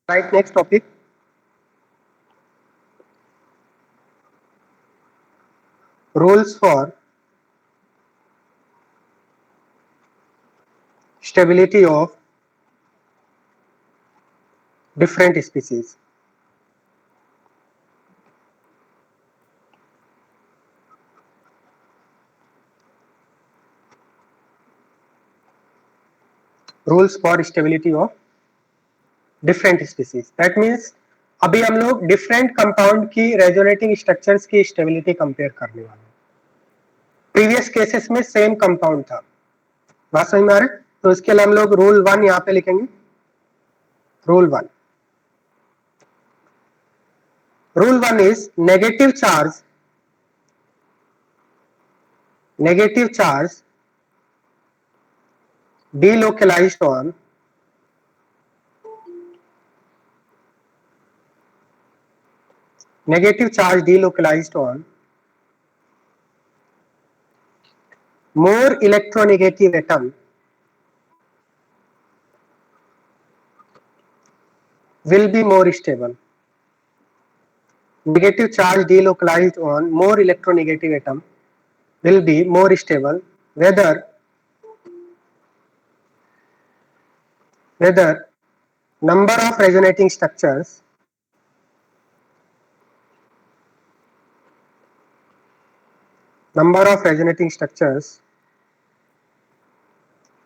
Right, next topic. Rules for stability of different species. Rules for stability of different species. That means अभी हम लोग different compound की resonating structures की stability compare करने वाले हैं. प्रीवियस केसेस में सेम कंपाउंड था. बात समझ में आ रहा है? तो इसके लिए हम लोग रूल 1 यहाँ पे लिखेंगे. Rule 1. Rule 1 is negative charge delocalized on more electronegative atom will be more stable. Negative charge delocalized on more electronegative atom will be more stable, whether number of resonating structures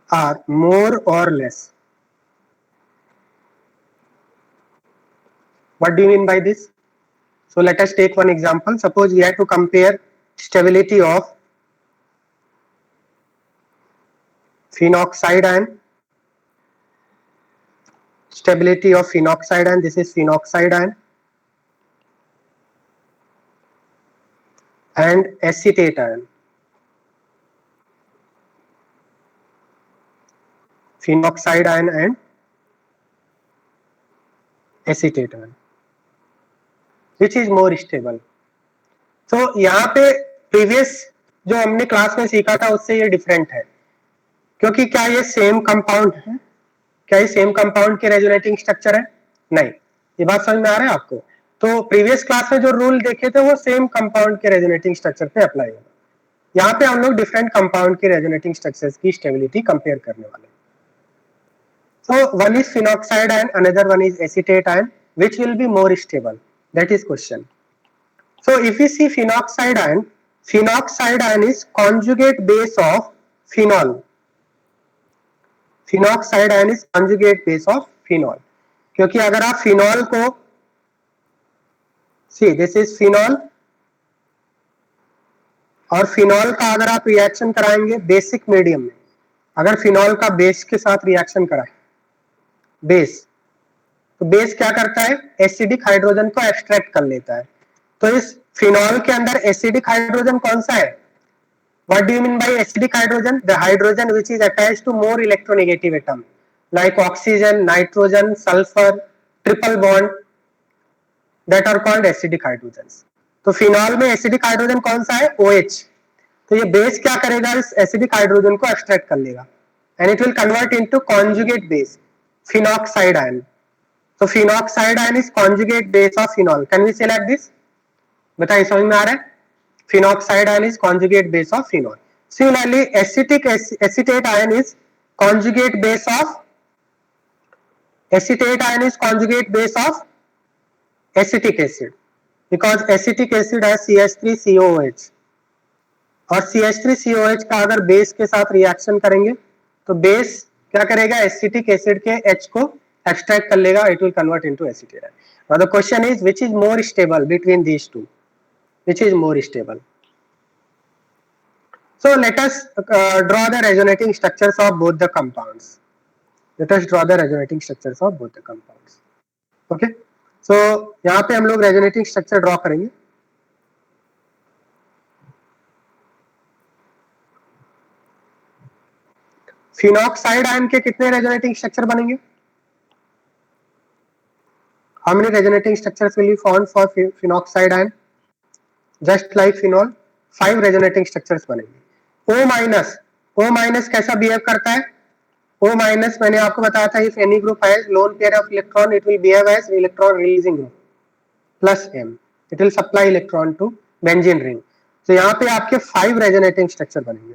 are more or less. What do you mean by this? So let us take one example. Suppose we have to compare stability of phenoxide ion. Stability of phenoxide ion. This is phenoxide ion and acetate ion. Phenoxide ion and acetate ion. Which is more stable? तो यहाँ पे previous जो हमने class में सीखा था उससे ये डिफरेंट है, क्योंकि क्या ये सेम कंपाउंड है? क्या ये सेम कंपाउंड के रेजोनेटिंग स्ट्रक्चर है? नहीं. ये बात समझ में आ रहा है आपको? तो प्रीवियस क्लास में जो रूल देखे थे वो सेम कंपाउंड के रेजोनेटिंग स्ट्रक्चर पे अप्लाई होगा. यहाँ पे हम लोग डिफरेंट कंपाउंड के रेजोनेटिंग स्ट्रक्चर्स की स्टेबिलिटी कंपेयर करने वाले. So one is phenoxide ion, another one is acetate ion. Which will be more stable? That is question. So if we see phenoxide ion is conjugate base of phenol. Phenoxide ion is conjugate base of phenol. क्योंकि अगर आप phenol को see this is phenol और phenol का अगर आप reaction कराएंगे basic medium में, अगर phenol का बेस के साथ रिएक्शन कराएं बेस, तो बेस क्या करता है? एसिडिक हाइड्रोजन को एक्सट्रैक्ट कर लेता है. तो इस फिनॉल के अंदर एसिडिक हाइड्रोजन कौन सा है? What do you mean by acidic hydrogen? The hydrogen which is attached to more electronegative atom like oxygen, nitrogen, sulfur, triple bond, that are called acidic hydrogens. तो फिनॉल में acidic hydrogen कौन सा है? OH. तो ये base क्या करेगा? इस एसिडिक हाइड्रोजन को एक्सट्रैक्ट कर लेगा and it will convert into conjugate base phenoxide ion. So phenoxide ion is conjugate base of phenol. Can we say like this? बताइए समझ में आ रहा है? Phenoxide ion is conjugate base of phenol. Similarly, acetate ion is conjugate base of acetic acid, because acetic acid has CH3COOH और CH3COH का अगर base के साथ रिएक्शन करेंगे तो बेस क्या करेगा? एसिटिक एसिड के H को एक्सट्रैक्ट कर लेगा. It will convert into acetate. Now the question is which is more stable between these two? Which is more stable? So let us draw the resonating structures of both the compounds. Okay. So यहाँ पे हम लोग resonating structure draw करेंगे. Phenoxide ion के कितने resonating structure बनेंगे? How many resonating structures will be found for phenoxide ion? Just like phenol, 5 resonating structures बनेंगे. O minus कैसा बिहेव करता है? O माइनस मैंने आपको बताया था, if any group has lone pair of electron it will behave as electron releasing group plus m, it will supply electron to benzene ring. तो यहाँ पे आपके 5 रेजोनेटिंग स्ट्रक्चर बनेंगे।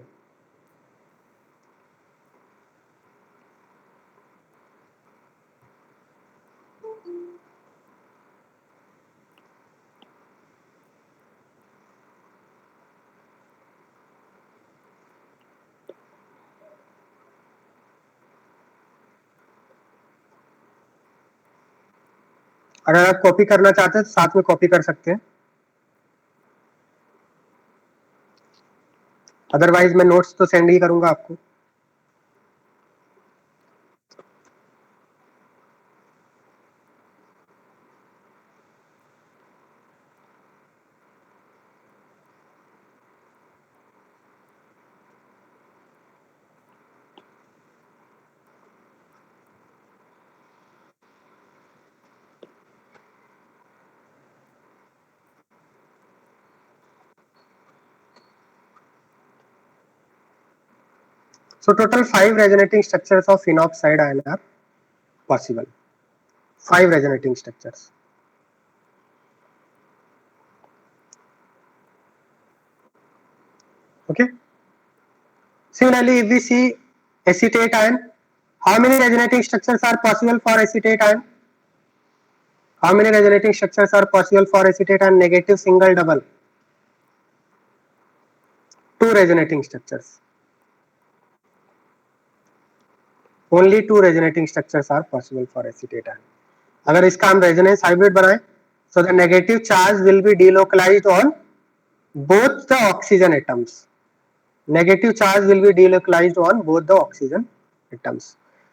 अगर आप कॉपी करना चाहते हैं तो साथ में कॉपी कर सकते हैं, अदरवाइज मैं नोट्स तो सेंड ही करूंगा आपको। So total 5 resonating structures of phenoxide ion are possible. 5 resonating structures. Okay. Similarly, if we see acetate ion, how many resonating structures are possible for acetate ion? How many resonating structures are possible for acetate ion? Negative, single, double. 2 resonating structures. Only 2 resonating structures are possible for acetate ion. अगर इसका हम resonance hybrid बनाएं, so the negative charge will be delocalized on both the oxygen atoms. Negative charge will be delocalized on both the oxygen atoms.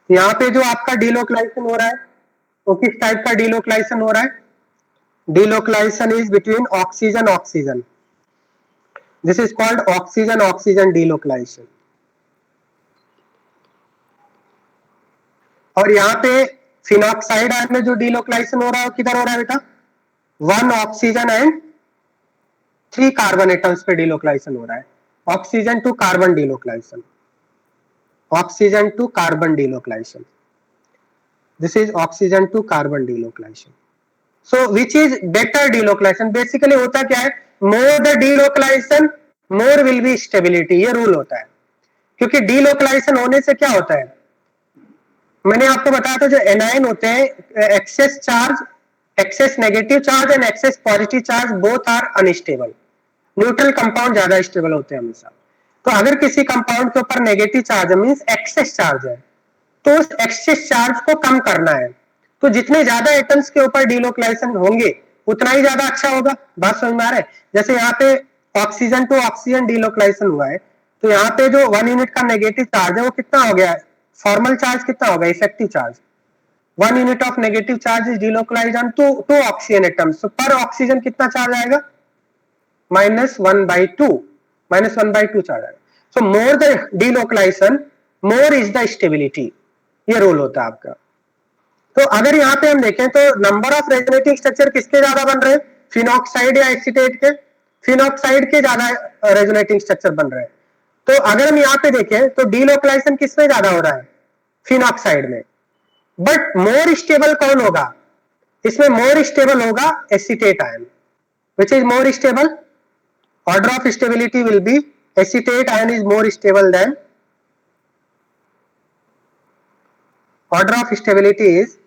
यहाँ पे जो आपका delocalization हो रहा है, वो किस टाइप का delocalization हो रहा है? Delocalization is between oxygen oxygen. This is called oxygen oxygen delocalization. और यहाँ पे फिनॉक्साइड आयन में जो डिलोकलाइजेशन हो रहा है वो किधर हो रहा है बेटा? 1 ऑक्सीजन एंड 3 कार्बन एटम्स पे डिलोकलाइजेशन हो रहा है। Oxygen to carbon delocalization, oxygen to carbon delocalization, this is oxygen to carbon delocalization. So which is better delocalization? Basically होता क्या है, more the delocalisation more will be stability, ये rule होता है। क्योंकि डिलोकलाइजेशन होने से क्या होता है, मैंने आपको बताया था जो एनायन होते हैं, excess charge, excess negative charge and excess positive charge both are unstable. Neutral compound ज्यादा स्टेबल होते हैं हमेशा। तो अगर किसी कंपाउंड के ऊपर negative charge means excess charge है, तो उस एक्सेस चार्ज को कम करना है। तो जितने ज्यादा एटम्स के ऊपर डिलोकलाइजेशन होंगे उतना ही ज्यादा अच्छा होगा। बात समझ में आ रहा है? जैसे यहाँ पे ऑक्सीजन टू ऑक्सीजन डिलोकलाइजेशन हुआ है, तो यहाँ पे जो 1 यूनिट का नेगेटिव चार्ज है वो कितना हो गया है? फॉर्मल चार्ज कितना होगा? Effective charge 1 unit of negative charge is delocalised on two oxygen atoms. तो पर ऑक्सीजन कितना चार्ज आएगा? -1/2, -1/2 चार्ज आएगा। So more the delocalisation more is the stability, ये रूल होता है आपका। तो अगर यहाँ पे हम देखें तो नंबर ऑफ रेजोनेटिंग स्ट्रक्चर किसके ज्यादा बन रहे हैं, फिनॉक्साइड या एसीटेट के? फिनॉक्साइड के ज्यादा रेजोनेटिंग स्ट्रक्चर बन रहे हैं। तो अगर हम यहाँ पे देखें तो डिलोकलाइजेशन किसमें ज्यादा हो रहा है? फिनॉक्साइड में। बट मोर स्टेबल कौन होगा इसमें? मोर स्टेबल होगा acetate ion. Which is more stable? Order of stability will be acetate ion is more stable then, order of stability is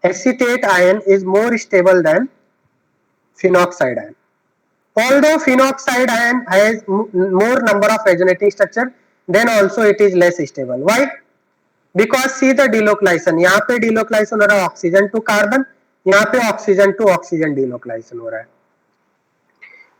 acetate ion is more stable than phenoxide ion. Although phenoxide ion has more number of resonating structure, then also it is less stable. Why? Because see the delocalization, यहाँ पे delocalization हो रहा है oxygen to carbon, यहाँ पे oxygen to oxygen delocalization हो रहा है।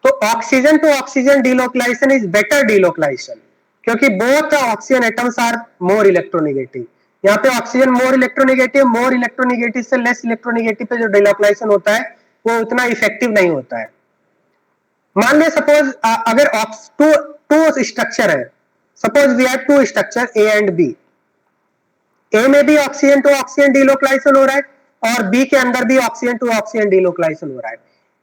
तो oxygen to oxygen delocalization is better delocalization, क्योंकि both the oxygen atoms are more electronegative। यहाँ पे ऑक्सीजन मोर इलेक्ट्रोनेगेटिव से लेस इलेक्ट्रोनेगेटिव पे जो डिलोकलाइजेशन होता है वो उतना इफेक्टिव नहीं होता है। मान ले सपोज अगर टू स्ट्रक्चर है, suppose we have 2 structure A and B, A में भी ऑक्सीजन टू ऑक्सीजन डिलोकलाइजेशन हो रहा है और बी के अंदर भी ऑक्सीजन टू ऑक्सीजन डिलोकलाइजेशन हो रहा है।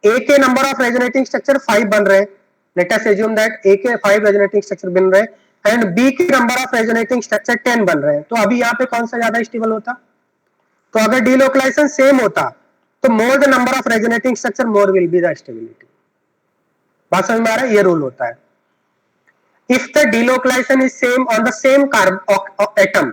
ए के नंबर ऑफ रेजोनेटिंग स्ट्रक्चर 5 बन रहे हैं, लेट अस अज्यूम दैट ए के 5 रेजोनेटिंग स्ट्रक्चर बन रहे हैं, एंड बी के नंबर ऑफ रेजोनेटिंग स्ट्रक्चर 10 बन रहे हैं, तो अभी यहाँ पे कौन सा ज्यादा स्टेबल होता? तो अगर डीलोकलाइजेशन सेम होता तो more the number of resonating structure more will be the stability. बात समझ में आ रहा है? ये रूल होता है। If the delocalization is same on the same atom,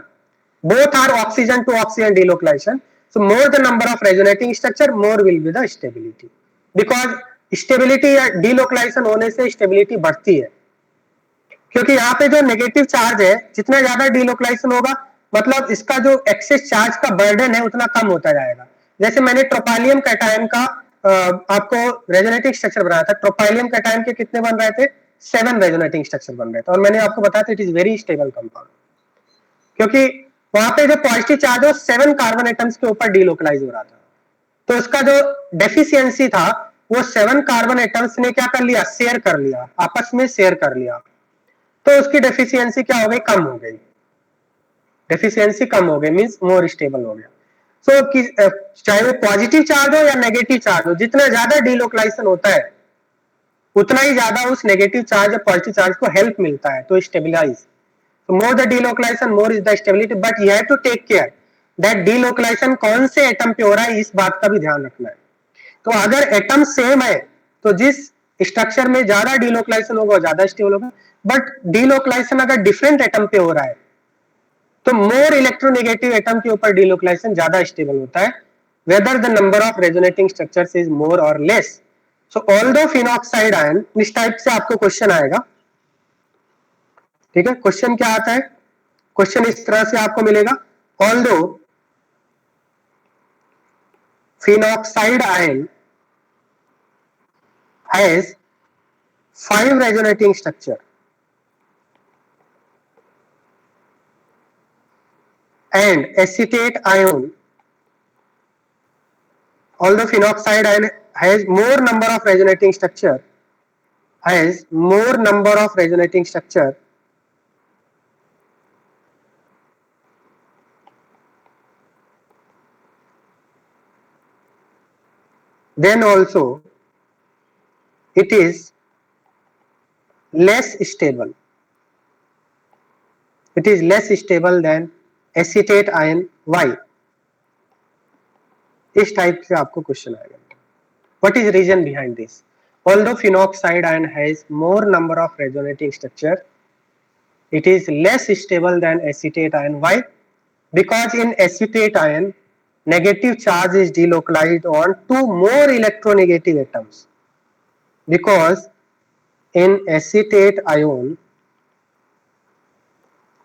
both are oxygen to oxygen delocalization, so more the number of resonating structure more will be the stability, because stability या delocalization होने से stability बढ़ती है, क्योंकि यहाँ पे जो negative charge है जितना ज्यादा डीलोकलाइजेशन होगा मतलब इसका जो एक्सेस चार्ज का बर्डन है उतना कम होता जाएगा। जैसे मैंने ट्रोपाइलियम कैटायन का आपको रेजोनेटिंग स्ट्रक्चर बनाया था, ट्रोपाइलियम कैटायन के कितने बन रहे थे? 7 रेजोनेटिंग स्ट्रक्चर बन रहे थे, और मैंने आपको बताया था it is very stable compound, क्योंकि वहां पे जो पॉजिटिव चार्ज है 7 कार्बन एटम्स के ऊपर डीलोकलाइज हो रहा था, तो इसका जो डेफिशिएंसी था वो 7 कार्बन एटम्स ने क्या कर लिया? शेयर कर लिया, आपस में शेयर कर लिया, तो उसकी डेफिशिएंसी क्या हो गई? कम हो गई। डेफिशिएंसी कम हो गई मींस मोर स्टेबल हो गया। सो चाहे वो पॉजिटिव चार्ज हो या नेगेटिव चार्ज हो, जितना ज्यादा डीलोकलाइजेशन होता है उतना ही ज्यादा उस नेगेटिव चार्ज या पॉजिटिव चार्ज को हेल्प मिलता है तो stabilise. So more the delocalization, more is the stability, but you have to take care that delocalization कौन से एटम पे हो रहा है, इस बात का भी ध्यान रखना है। तो अगर एटम सेम है तो जिस स्ट्रक्चर में ज्यादा डीलोकलाइजेशन होगा ज्यादा स्टेबल होगा, बट डीलोकलाइजेशन अगर डिफरेंट एटम पे हो रहा है तो मोर इलेक्ट्रोनेगेटिव एटम के ऊपर डीलोकलाइजेशन ज्यादा स्टेबल होता है, whether the number of resonating structures is more और less. So although phenoxide ion, इस टाइप से आपको क्वेश्चन आएगा, ठीक है? क्वेश्चन क्या आता है? क्वेश्चन इस तरह से आपको मिलेगा, although phenoxide ion has 5 resonating structure and acetate ion, although phenoxide ion has more number of resonating structure, then also it is less stable. It is less stable than acetate ion. Why? इस type से आपको question आएगा। What is reason behind this? Although phenoxide ion has more number of resonating structure, it is less stable than acetate ion. Why? Because in acetate ion, negative charge is delocalized on 2 more electronegative atoms. Because in acetate ion,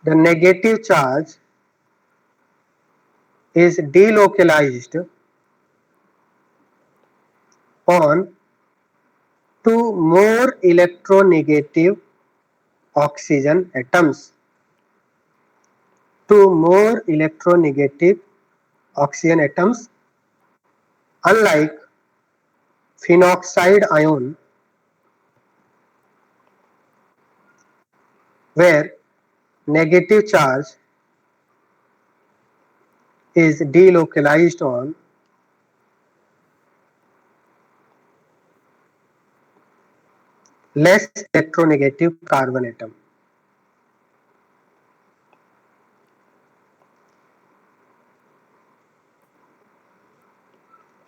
the negative charge is delocalized on 2 more electronegative oxygen atoms. 2 more electronegative oxygen atoms, unlike phenoxide ion where negative charge is delocalized on less electronegative carbon atom.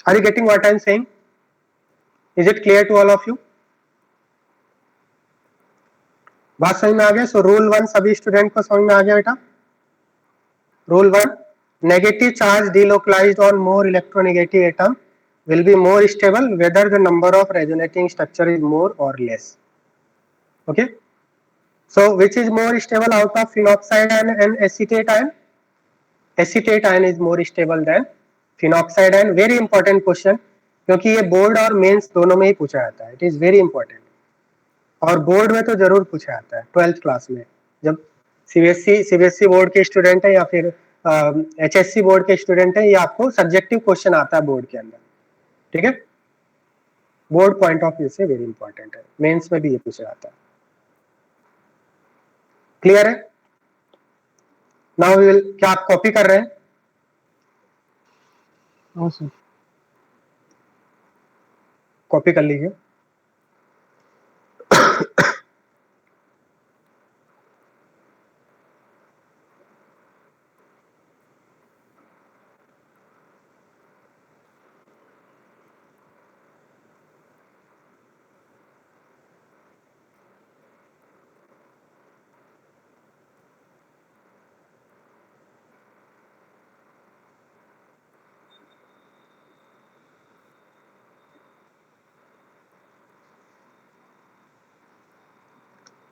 Are you getting what I am saying? Is it clear to all of you? बात समझ में आ गया? So rule 1 सभी student को समझ में आ गया बेटा? Rule 1, negative charge delocalized on more electronegative atom will be more stable whether the number of resonating structure is more or less. Okay, so which is more stable out of phenoxide ion and acetate ion? Acetate ion is more stable than phenoxide ion. Very important question, क्योंकि ये board और mains दोनों में ही पूछा जाता है। It is very important, और board में तो जरूर पूछा जाता है 12th क्लास में, जब सीबीएसई बोर्ड के स्टूडेंट है या फिर एचएससी बोर्ड के स्टूडेंट है, ये आपको सब्जेक्टिव क्वेश्चन आता है बोर्ड के अंदर, ठीक है? बोर्ड पॉइंट ऑफ व्यू से वेरी इंपॉर्टेंट है, मेंस में भी ये पूछा जाता है। क्लियर है? नाउ वी विल, क्या आप कॉपी कर रहे हैं? हाँ सर, कॉपी कर लीजिए।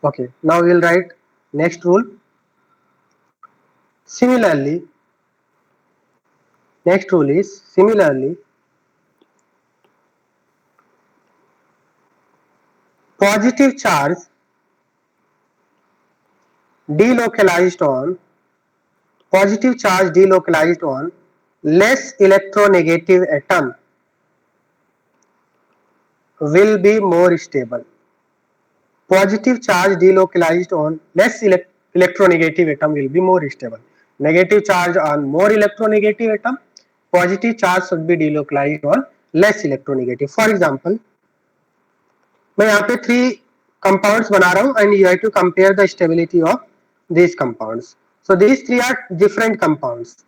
Okay, now we'll write next rule. Similarly, next rule is similarly positive charge delocalized on less electronegative atom will be more stable. Positive charge delocalized on less electronegative atom will be more stable. Negative charge on more electronegative atom, positive charge should be delocalized on less electronegative. For example, मैं यहाँ पे 3 compounds बना रहा हूँ and you have to compare the stability of these compounds. So these 3 are different compounds.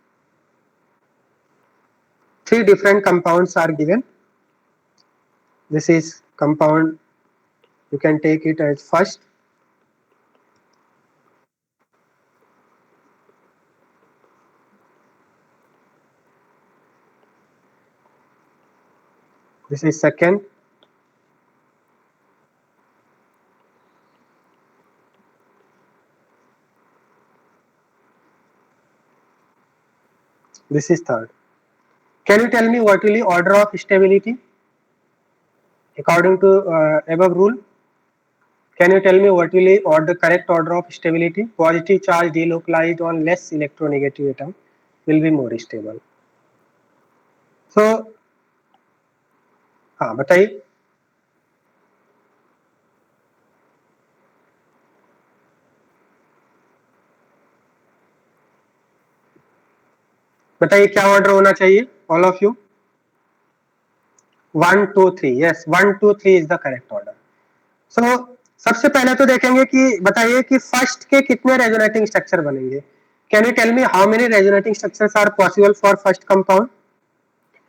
3 different compounds are given. This is compound, you can take it as first. This is second. This is third. Can you tell me what will be order of stability according to above rule? Can you tell me what will be the correct order of stability? Positive charge delocalized on less electronegative atom will be more stable. So हाँ बताइए. बताइए क्या order होना चाहिए all of you. 1 2 3. Yes 1 2 3 is the correct order. So सबसे पहले तो देखेंगे कि बताइए कि फर्स्ट के कितने रेजोनेटिंग स्ट्रक्चर बनेंगे. Can you tell me how many resonating structures are possible for first compound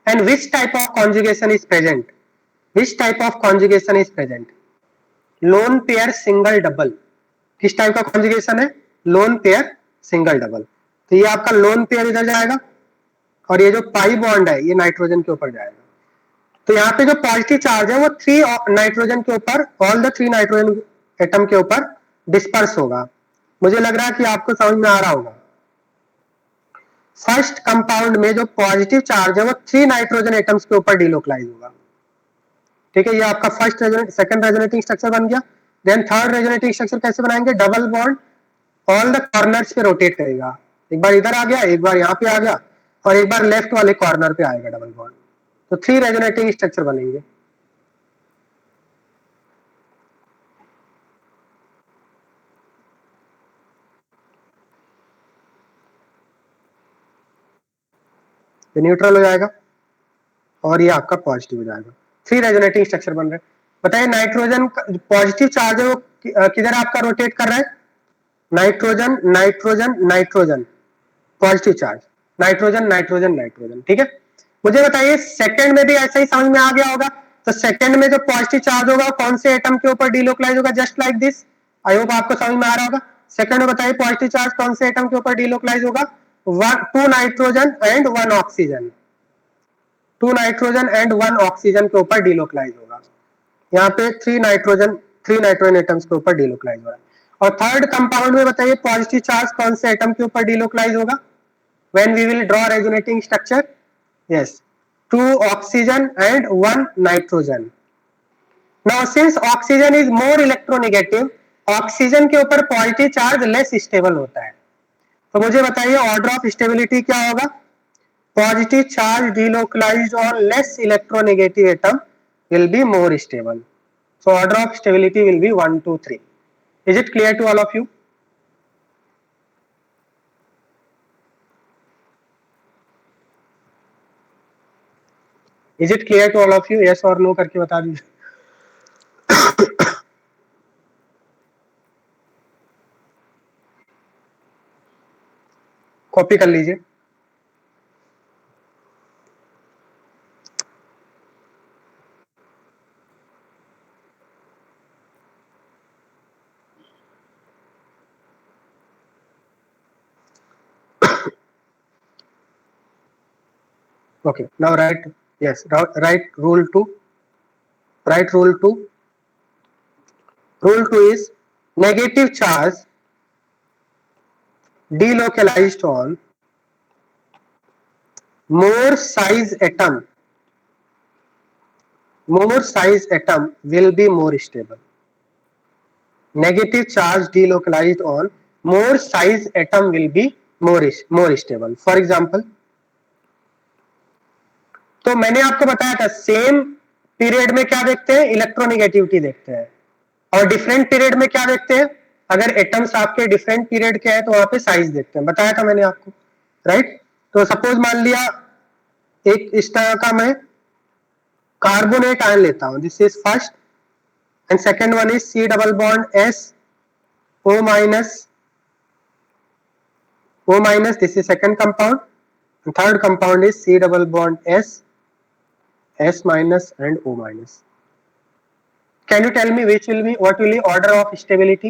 and which type of conjugation is present. Which type of conjugation is present. Lone pair single double. किस type का conjugation है. Lone pair single double. तो ये आपका lone pair इधर जाएगा और ये जो पाई बॉन्ड है ये नाइट्रोजन के ऊपर जाएगा. तो यहाँ पे जो पॉजिटिव चार्ज है वो 3 नाइट्रोजन के ऊपर, ऑल द 3 नाइट्रोजन एटम के ऊपर डिस्पर्स होगा. मुझे लग रहा है कि आपको समझ में आ रहा होगा. फर्स्ट कंपाउंड में जो पॉजिटिव चार्ज है वो 3 नाइट्रोजन एटम्स के ऊपर डिलोकलाइज होगा. ठीक है, ये आपका फर्स्ट सेकंड रेजोनेटिंग स्ट्रक्चर बन गया. देन थर्ड रेजोनेटिंग स्ट्रक्चर कैसे बनाएंगे. Double bond all the corners पे रोटेट करेगा. एक बार इधर आ गया, एक बार यहाँ पे आ गया और एक बार लेफ्ट वाले कॉर्नर पे आएगा डबल बॉन्ड. तो 3 रेजोनेटिंग स्ट्रक्चर बनेंगे. ये न्यूट्रल हो जाएगा और ये आपका पॉजिटिव हो जाएगा. 3 रेजोनेटिंग स्ट्रक्चर बन रहे हैं. बताइए नाइट्रोजन पॉजिटिव चार्ज है वो किधर आपका रोटेट कर रहा है. Nitrogen nitrogen nitrogen positive charge, nitrogen nitrogen nitrogen. ठीक है, मुझे बताइए सेकंड में भी ऐसा ही समझ में आ गया होगा. तो सेकंड में जो पॉजिटिव चार्ज होगा कौन से एटम के ऊपर डिलोकलाइज होगा. Just like this. I hope आपको समझ में आ रहा होगा. सेकंड में बताइए पॉजिटिव चार्ज कौन से एटम के ऊपर डिलोकलाइज होगा. 2 nitrogen and 1 oxygen. 2 nitrogen and 1 oxygen के ऊपर डिलोकलाइज होगा. यहाँ पे 3 नाइट्रोजन एटम्स के ऊपर डिलोकलाइज हो रहा है. और थर्ड कंपाउंड में बताइए पॉजिटिव चार्ज कौन से एटम के ऊपर डिलोकलाइज होगा. When we will draw resonating structure. Yes 2 oxygen and 1 nitrogen. Now since oxygen is more electronegative, oxygen के ऊपर पॉजिटिव चार्ज लेस स्टेबल होता है. तो मुझे बताइए ऑर्डर ऑफ स्टेबिलिटी क्या होगा. Positive charge delocalized on less electronegative atom will be more stable. So order of stability will be 1 2 3. Is it clear to all of you? Is it clear to all of you? Yes or no करके बता दीजिए. Copy कर लीजिए. Okay, now write. Yes, write rule 2. Write rule 2. Rule 2 is negative charge delocalized on more size atom will be more stable. Negative charge delocalized on more size atom will be more stable. For example, तो मैंने आपको बताया था same period में क्या देखते हैं, electronegativity देखते हैं, और डिफरेंट पीरियड में क्या देखते हैं, अगर एटम्स आपके डिफरेंट पीरियड के हैं तो वहां पे साइज देखते हैं, बताया था मैंने आपको, राइट। तो सपोज मान लिया एक इस तरह का मैं कार्बोनेट आयन लेता हूं, this is first and second one is C double bond S O minus, this is second compound, third compound is C double bond S minus and O minus. Can you tell me what will be order of stability?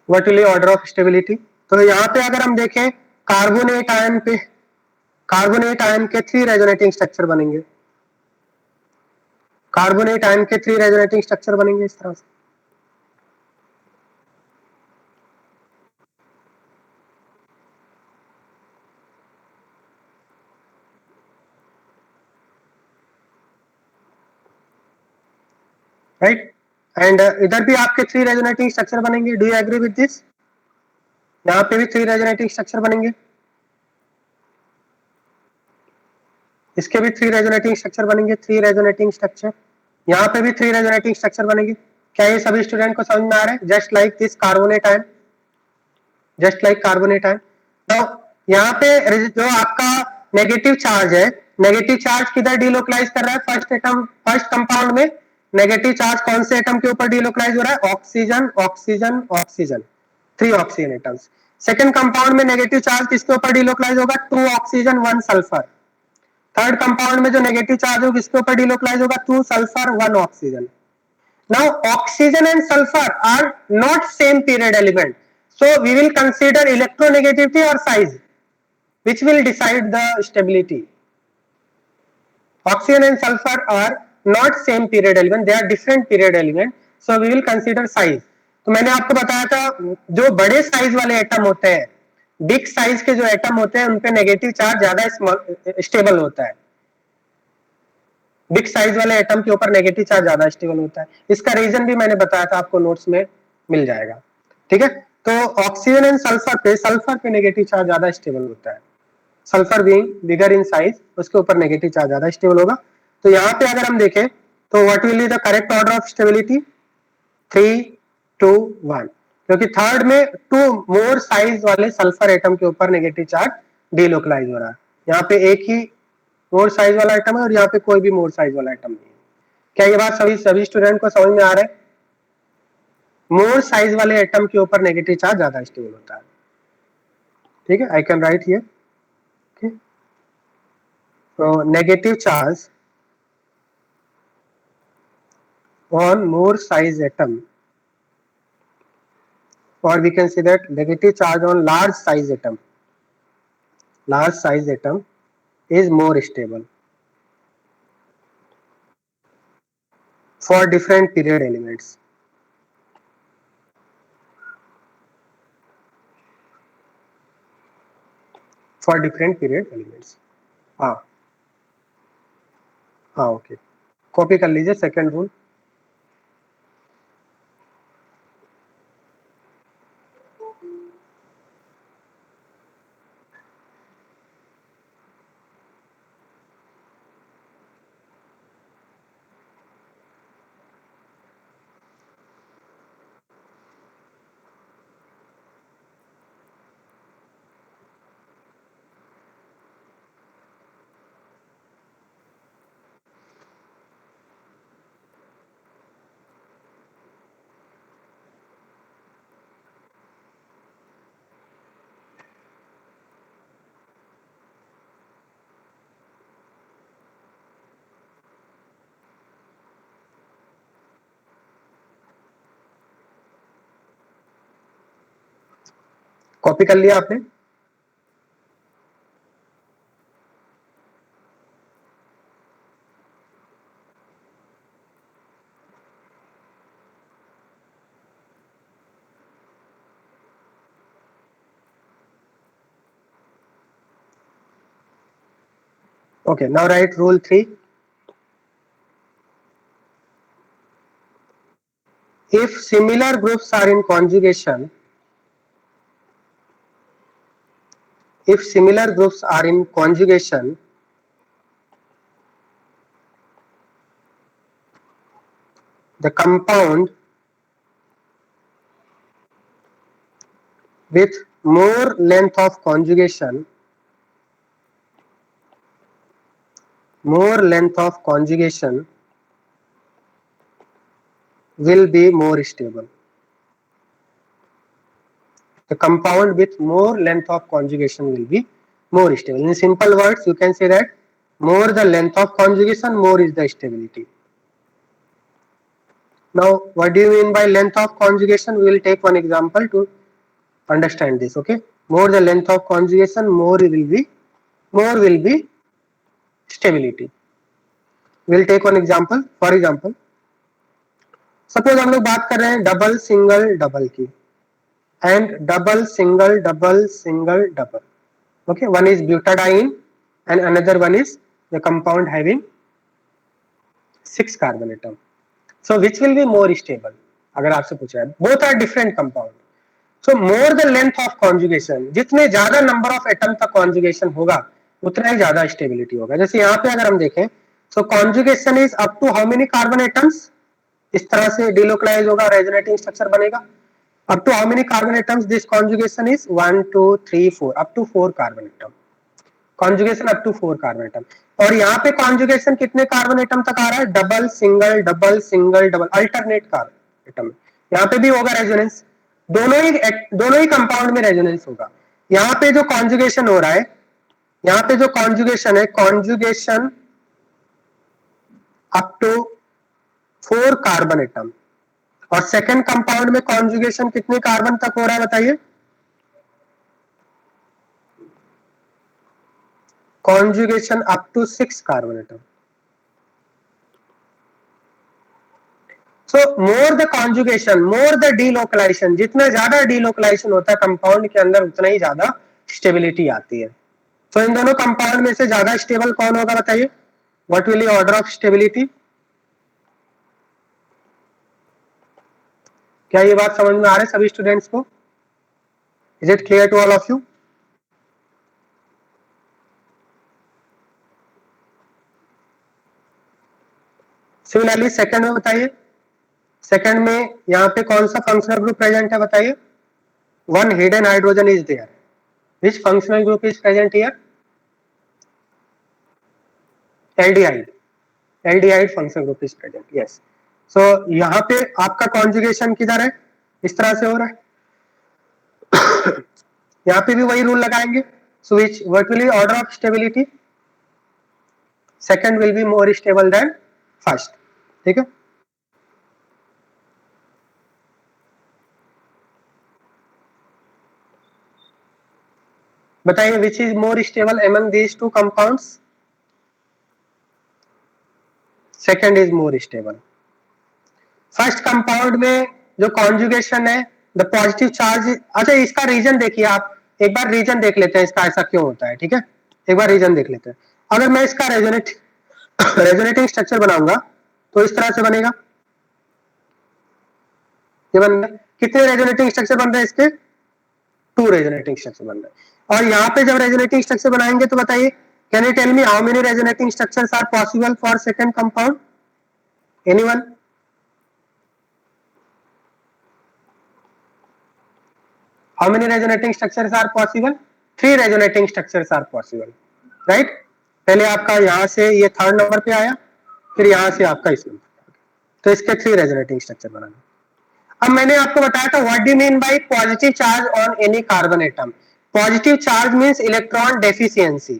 What will be order of stability? तो यहाँ पे अगर हम देखें carbonate ion के 3 resonating structure बनेंगे, carbonate ion के 3 resonating structure बनेंगे इस तरह से, राइट। एंड इधर भी आपके 3 रेजोनेटिंग स्ट्रक्चर बनेंगे, do you agree with this? यहाँ पे भी 3 रेजोनेटिंग स्ट्रक्चर बनेंगे, इसके भी 3 रेजोनेटिंग स्ट्रक्चर बनेंगे, 3 रेजोनेटिंग स्ट्रक्चर, यहाँ पे भी 3 रेजोनेटिंग स्ट्रक्चर बनेंगे। क्या ये सभी स्टूडेंट को समझ में आ रहा है? Just like this carbonate ion, just like carbonate ion. तो यहाँ पे जो आपका नेगेटिव चार्ज है, नेगेटिव चार्ज किधर डिलोकलाइज कर रहा है, फर्स्ट कंपाउंड में नेगेटिव चार्ज कौन से एटम के ऊपर डिलोकलाइज हो रहा है, oxygen oxygen oxygen, 3 oxygen atoms. Second compound में नेगेटिव चार्ज किसके ऊपर डिलोकलाइज होगा, 2 ऑक्सीजन 1 सल्फर। थर्ड कंपाउंड में जो नेगेटिव चार्ज होगा किसके ऊपर डिलोकलाइज होगा, 2 sulphur 1 oxygen. Now oxygen and sulfur are not same period element, so we will consider electronegativity or size, which will decide the stability. Oxygen and sulfur are not same period element, they are different period element, so we will consider size. तो मैंने आपको बताया था जो बड़े size वाले atom होते हैं, बिग साइज के जो एटम होते हैं उनपे नेगेटिव चार्ज ज्यादा स्टेबल होता है, बिग साइज वाले एटम के ऊपर नेगेटिव चार्ज ज्यादा स्टेबल होता है। इसका रीजन भी मैंने बताया था, आपको नोट्स में मिल जाएगा, ठीक है। तो ऑक्सीजन एंड सल्फर पे नेगेटिव चार्ज ज्यादा स्टेबल होता है, sulphur being bigger in size, उसके ऊपर नेगेटिव चार्ज ज्यादा स्टेबल होगा। तो यहाँ पे अगर हम देखें तो what will be the correct order of stability, 3 2 1, क्योंकि थर्ड में 2 मोर साइज वाले सल्फर एटम के ऊपर नेगेटिव चार्ज डिलोकलाइज हो रहा है। यहाँ पे एक ही मोर साइज वाला आइटम है और यहाँ पे कोई भी मोर साइज वाला आइटम नहीं है। क्या ये बात सभी स्टूडेंट को समझ में आ रहा है? मोर साइज वाले एटम के ऊपर नेगेटिव चार्ज ज्यादा स्टेबल होता है, ठीक है। आई कैन राइट हियर, ठीक। तो negative charge on more size atom, or we can say that negative charge on large size atom is more stable for different period elements. For different period elements. हाँ हाँ okay, copy कर लीजिए second rule. Copy कर लिया आपने? Okay, now write rule 3. If similar groups are in conjugation, the compound with more length of conjugation will be more stable. The compound with more length of conjugation will be more stable. In simple words, you can say that more the length of conjugation, more is the stability. Now, what do you mean by length of conjugation? We will take one example to understand this. Okay, more the length of conjugation, more will be stability. We will take one example. For example, suppose हम लोग बात कर रहे हैं double single double की, and double single double single double. Okay, one is butadiene and another one is the compound having 6 carbon atom. So which will be more stable? अगर आपसे पूछा है, both are different compound. So more the length of conjugation, जितने ज्यादा number of atom तक conjugation होगा उतना ही ज्यादा stability होगा. जैसे यहाँ पे अगर हम देखें, so conjugation is up to how many carbon atoms? इस तरह से delocalize होगा, resonating structure बनेगा. Up to how many carbon atoms this conjugation is? 1, 2, 3, 4. Up to 4 carbon atom. Conjugation up to 4 carbon atom. और यहाँ पे conjugation कितने carbon atom तक आ रहा है? Double single double single double, alternate carbon atom. यहाँ पे भी होगा रेजोनेंस, दोनों ही कंपाउंड में रेजोनेंस होगा. यहाँ पे जो कॉन्जुगेशन हो रहा है, यहाँ पे जो कॉन्जुगेशन है, conjugation up to 4 carbon atom, और सेकंड कंपाउंड में कॉन्जुगेशन कितने कार्बन तक हो रहा है बताइए? Conjugation up to 6 carbon atom. So more the conjugation, more the delocalization, जितना ज्यादा डीलोकलाइजेशन होता है कंपाउंड के अंदर उतना ही ज्यादा स्टेबिलिटी आती है. तो इन दोनों कंपाउंड में से ज्यादा स्टेबल कौन होगा बताइए? What will be order of stability? क्या ये बात समझ में आ रहा है सभी स्टूडेंट्स को? Is it clear to all of you? Similarly second में बताइए, सेकंड में यहाँ पे कौन सा फंक्शनल ग्रुप प्रेजेंट है बताइए? One hidden hydrogen is there. Which functional group is present here? Aldehyde. Aldehyde functional group is present. Yes. So यहाँ पे आपका कॉन्जुगेशन किधर है? इस तरह से हो रहा है. यहाँ पे भी वही रूल लगाएंगे. So which what will be order of stability? Second will be more stable than first. ठीक है. बताइए which is more stable among these two compounds? Second is more stable. First compound में जो कॉन्जुगेशन है, the positive charge. अच्छा, इसका reason देखिए आप, एक बार रीजन देख लेते हैं इसका ऐसा क्यों होता है. ठीक है, एक बार रीजन देख लेते हैं. अगर मैं इसका रेजोनेटिंग स्ट्रक्चर बनाऊंगा तो इस तरह से बनेगा. ये बन गया. कितने रेजोनेटिंग स्ट्रक्चर बन रहे हैं इसके? 2 रेजोनेटिंग स्ट्रक्चर बन रहे हैं. और यहाँ पे जब रेजोनेटिंग स्ट्रक्चर बनाएंगे तो बताइए, can you tell me how many resonating structures are possible for second compound? Anyone? How many resonating structures are possible? 3 resonating structures are possible, right? पहले आपका यहाँ से ये थर्ड नंबर पे आया, फिर यहाँ से आपका इस नंबर पे आ गया, तो इसके 3 resonating structure बनाना. अब मैंने आपको बताया था what do you mean by positive charge on any carbon atom? Positive charge means electron deficiency.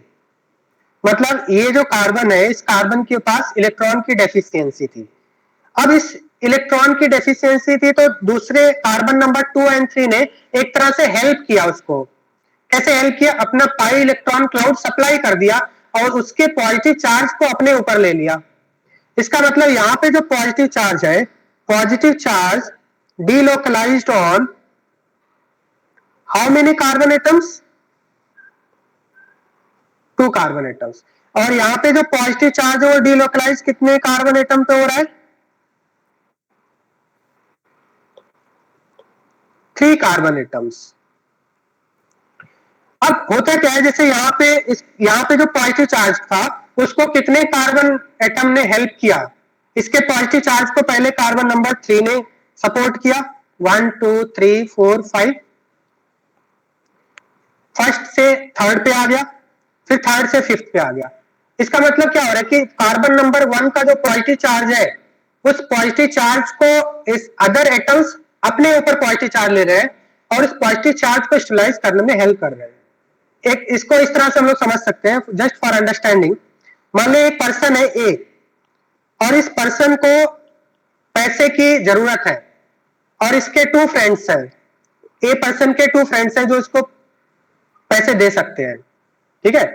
मतलब ये जो कार्बन है, इस कार्बन के पास इलेक्ट्रॉन की डेफिशिएंसी थी. अब इस इलेक्ट्रॉन की डेफिशिएंसी थी, तो दूसरे कार्बन नंबर 2 एंड 3 ने एक तरह से हेल्प किया उसको। कैसे हेल्प किया? अपना पाई इलेक्ट्रॉन क्लाउड सप्लाई कर दिया और उसके पॉजिटिव चार्ज को अपने ऊपर ले लिया। इसका मतलब यहां पे जो पॉजिटिव चार्ज है, positive charge delocalised on how many carbon atoms? 2 carbon atoms. और यहां पे जो पॉजिटिव चार्ज है वो डीलोकलाइज कितने कार्बन एटम पे हो रहा है? 3 कार्बन एटम्स। अब होता क्या है, जैसे यहाँ पे जो पॉजिटिव चार्ज था उसको कितने कार्बन एटम ने हेल्प किया? इसके पॉजिटिव चार्ज को पहले कार्बन नंबर 3 ने सपोर्ट किया, 1 2 3 4 5, फर्स्ट से थर्ड पे आ गया, फिर थर्ड से फिफ्थ पे आ गया। इसका मतलब क्या हो रहा है कि कार्बन नंबर 1 का जो पॉजिटिव चार्ज है, उस पॉजिटिव चार्ज को इस अदर एटम्स अपने ऊपर पॉजिटिव चार्ज ले रहे हैं और इस पॉजिटिव चार्ज को स्टेबलाइज करने में हेल्प कर रहे हैं। एक इसको इस तरह से हम लोग समझ सकते हैं, जस्ट फॉर अंडरस्टैंडिंग। मान लो एक पर्सन है ए और इस पर्सन को पैसे की जरूरत है और इसके 2 फ्रेंड्स हैं। ए पर्सन के 2 फ्रेंड्स हैं जो इसको पैसे दे सकते हैं, ठीक है?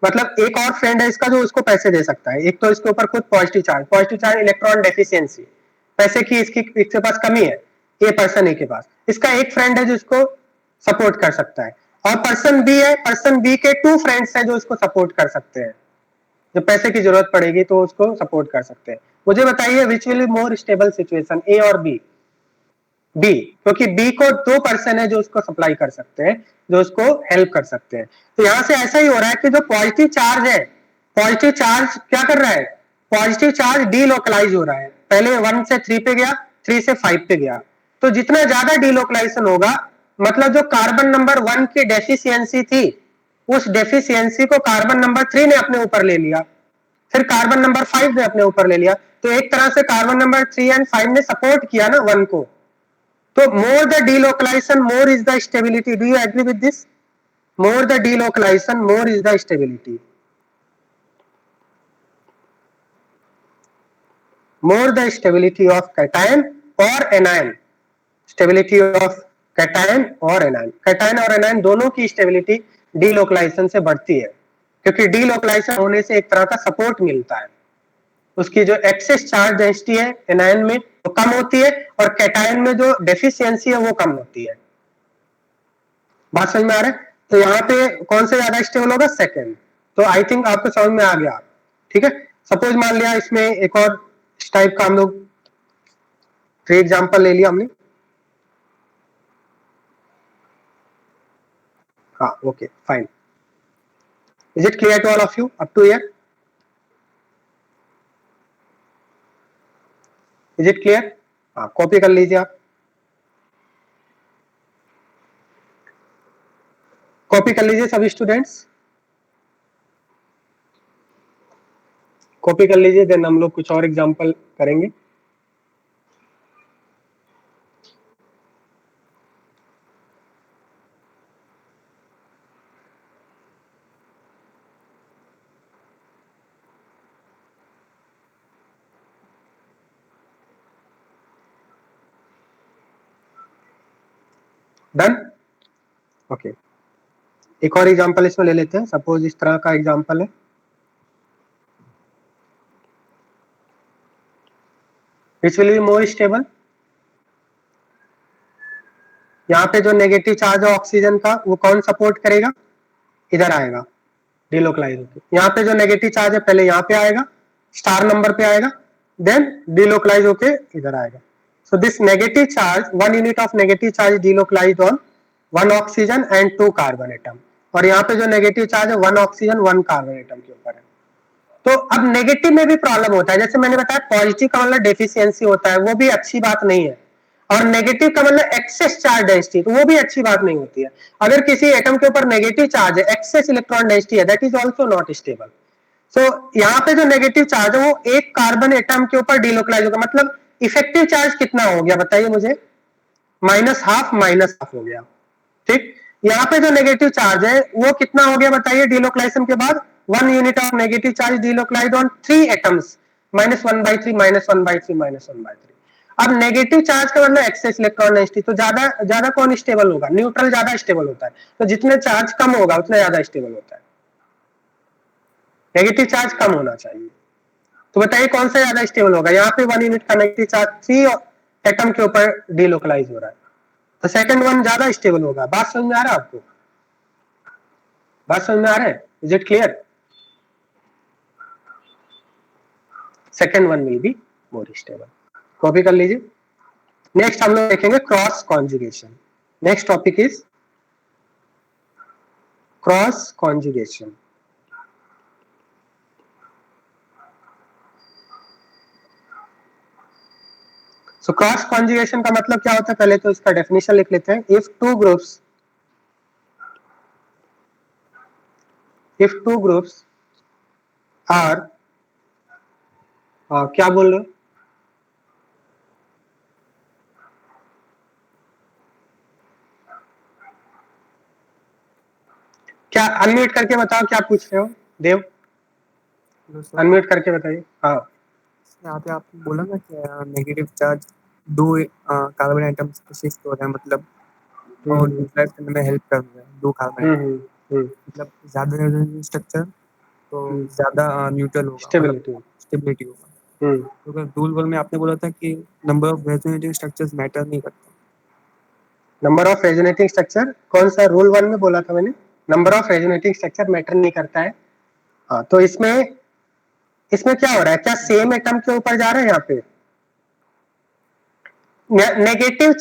मतलब एक और फ्रेंड है इसका जो उसको पैसे दे सकता है। एक तो इसके ऊपर खुद पॉजिटिव चार्ज इलेक्ट्रॉन डेफिशिएंसी, पैसे की इसके पास कमी है, ए पर्सन ए के पास। इसका एक फ्रेंड है जो इसको सपोर्ट कर सकता है और पर्सन बी है, पर्सन बी के 2 फ्रेंड्स हैं जो इसको सपोर्ट कर सकते हैं। जब पैसे की जरूरत पड़ेगी तो उसको सपोर्ट कर सकते हैं। मुझे बताइए which will be more stable situation, A और बी? बी, क्योंकि बी को 2 पर्सन है जो उसको सप्लाई कर सकते हैं, जो उसको हेल्प कर सकते हैं। तो यहां से ऐसा ही हो रहा है कि जो पॉजिटिव चार्ज है, पॉजिटिव चार्ज क्या कर रहा है? पॉजिटिव चार्ज डीलोकलाइज हो रहा है। पहले 1 से 3 पे गया, 3 से 5 पे गया। तो जितना ज्यादा डीलोकलाइजेशन होगा, मतलब जो कार्बन नंबर 1 की डेफिशिएंसी थी, उस डेफिशिएंसी को कार्बन नंबर 3 ने अपने ऊपर ले लिया, फिर कार्बन नंबर 5 ने अपने ऊपर ले लिया। तो एक तरह से कार्बन नंबर 3 एंड 5 ने सपोर्ट किया ना 1 को। So more the delocalization, more is the stability. Do you agree with this? More the delocalization, more is the stability. More the stability of cation or anion. Stability of cation or anion. Cation और anion दोनों की stability delocalization से बढ़ती है, क्योंकि delocalization होने से एक तरह का support मिलता है। उसकी जो एक्सेस चार्ज डेंसिटी है एनायन में वो कम होती है और कैटायन में जो डेफिशिएंसी है वो कम होती है। बात समझ में आ रहा है? तो यहाँ पे कौन से ज्यादा स्टेबल होगा? सेकंड। तो आई थिंक आपको समझ में आ गया, ठीक है? सपोज मान लिया इसमें एक और इस टाइप का हम लोग 3 एग्जांपल ले लिया हमने। हाँ, okay, fine. Is it clear to all of you up to here? Is it clear? हाँ, कॉपी कर लीजिए आप, कॉपी कर लीजिए सभी स्टूडेंट्स, कॉपी कर लीजिए। देन हम लोग कुछ और एग्जांपल करेंगे। डन? ओके, एक और एग्जांपल इसमें ले लेते हैं। सपोज इस तरह का एग्जांपल है, विच विल बी मोर स्टेबल। यहाँ पे जो नेगेटिव चार्ज है ऑक्सीजन का वो कौन सपोर्ट करेगा? इधर आएगा डिलोकलाइज होकर। यहाँ पे जो नेगेटिव चार्ज है पहले यहाँ पे आएगा, स्टार नंबर पे आएगा, देन डिलोकलाइज होके इधर आएगा। So this negative charge, 1 unit of negative charge delocalise on 1 oxygen and 2 carbon atom. और यहाँ पे जो नेगेटिव चार्ज है 1 ऑक्सीजन 1 कार्बन एटम के ऊपर है। तो अब नेगेटिव में भी प्रॉब्लम होता है, जैसे मैंने बताया पॉजिटिव का मतलब डेफिशिएंसी होता है, वो भी अच्छी बात नहीं है, और नेगेटिव का मतलब एक्सेस चार्ज डेंसिटी, तो वो भी अच्छी बात नहीं होती है। अगर किसी एटम के ऊपर नेगेटिव चार्ज है, एक्सेस इलेक्ट्रॉन डेंसिटी है, that is also not stable. So यहाँ पे जो नेगेटिव चार्ज है वो एक कार्बन एटम के ऊपर डिलोकलाइज होगा। मतलब इफेक्टिव चार्ज कितना हो गया बताइए मुझे? -12 हो गया, ठीक। यहाँ पे जो नेगेटिव चार्ज है वो कितना हो गया बताइए डिलोकलाइजेशन के बाद? 1 unit of negative charge delocalise on 3 atoms. -1/3 -1/3 -1/3। अब नेगेटिव चार्ज का मतलब एक्सेस इलेक्ट्रॉन डेंसिटी, तो ज्यादा कौन स्टेबल होगा? न्यूट्रल ज्यादा स्टेबल होता है, तो जितने चार्ज कम होगा उतना ज्यादा स्टेबल होता है, नेगेटिव चार्ज कम होना चाहिए। तो बताइए कौन सा ज्यादा स्टेबल होगा? यहाँ पे 1 यूनिट का नेगेटिव चार्ज 3 एटम के ऊपर डिलोकलाइज हो रहा है, तो सेकंड वन ज्यादा स्टेबल होगा। बात समझ में आ रहा है आपको? बात समझ में आ रहा है? Is it clear? Second one will be more stable. Copy कर लीजिए। नेक्स्ट हम लोग देखेंगे cross conjugation. Next topic is cross conjugation. So cross conjugation का मतलब क्या होता है? पहले तो इसका डेफिनेशन लिख लेते हैं। इफ टू ग्रुप्स आर क्या बोल रहे हो? क्या अनम्यूट करके बताओ क्या पूछ रहे हो देव? अनम्यूट करके बताइए। हाँ, यहाँ पे आपने बोला ना कि नेगेटिव चार्ज दो कार्बन आइटम्स पे शिफ्ट हो रहा है, मतलब और न्यूट्रलाइज करने में हेल्प कर रहा है दो कार्बन आइटम, मतलब ज्यादा रेजोनेंस स्ट्रक्चर तो ज्यादा न्यूट्रल होगा, मतलब स्टेबिलिटी होगा। तो अगर रूल वन में आपने बोला था कि number of resonating structures matter नहीं करता। नंबर ऑफ रेजोनेटिंग स्ट्रक्चर कौन सा रूल वन में बोला था मैंने? Number of resonating structure matter नहीं करता है। हाँ, तो इसमें क्या हो रहा है? क्या सेम एटम के ऊपर जा रहे हैं यहाँ पे? नेगेटिव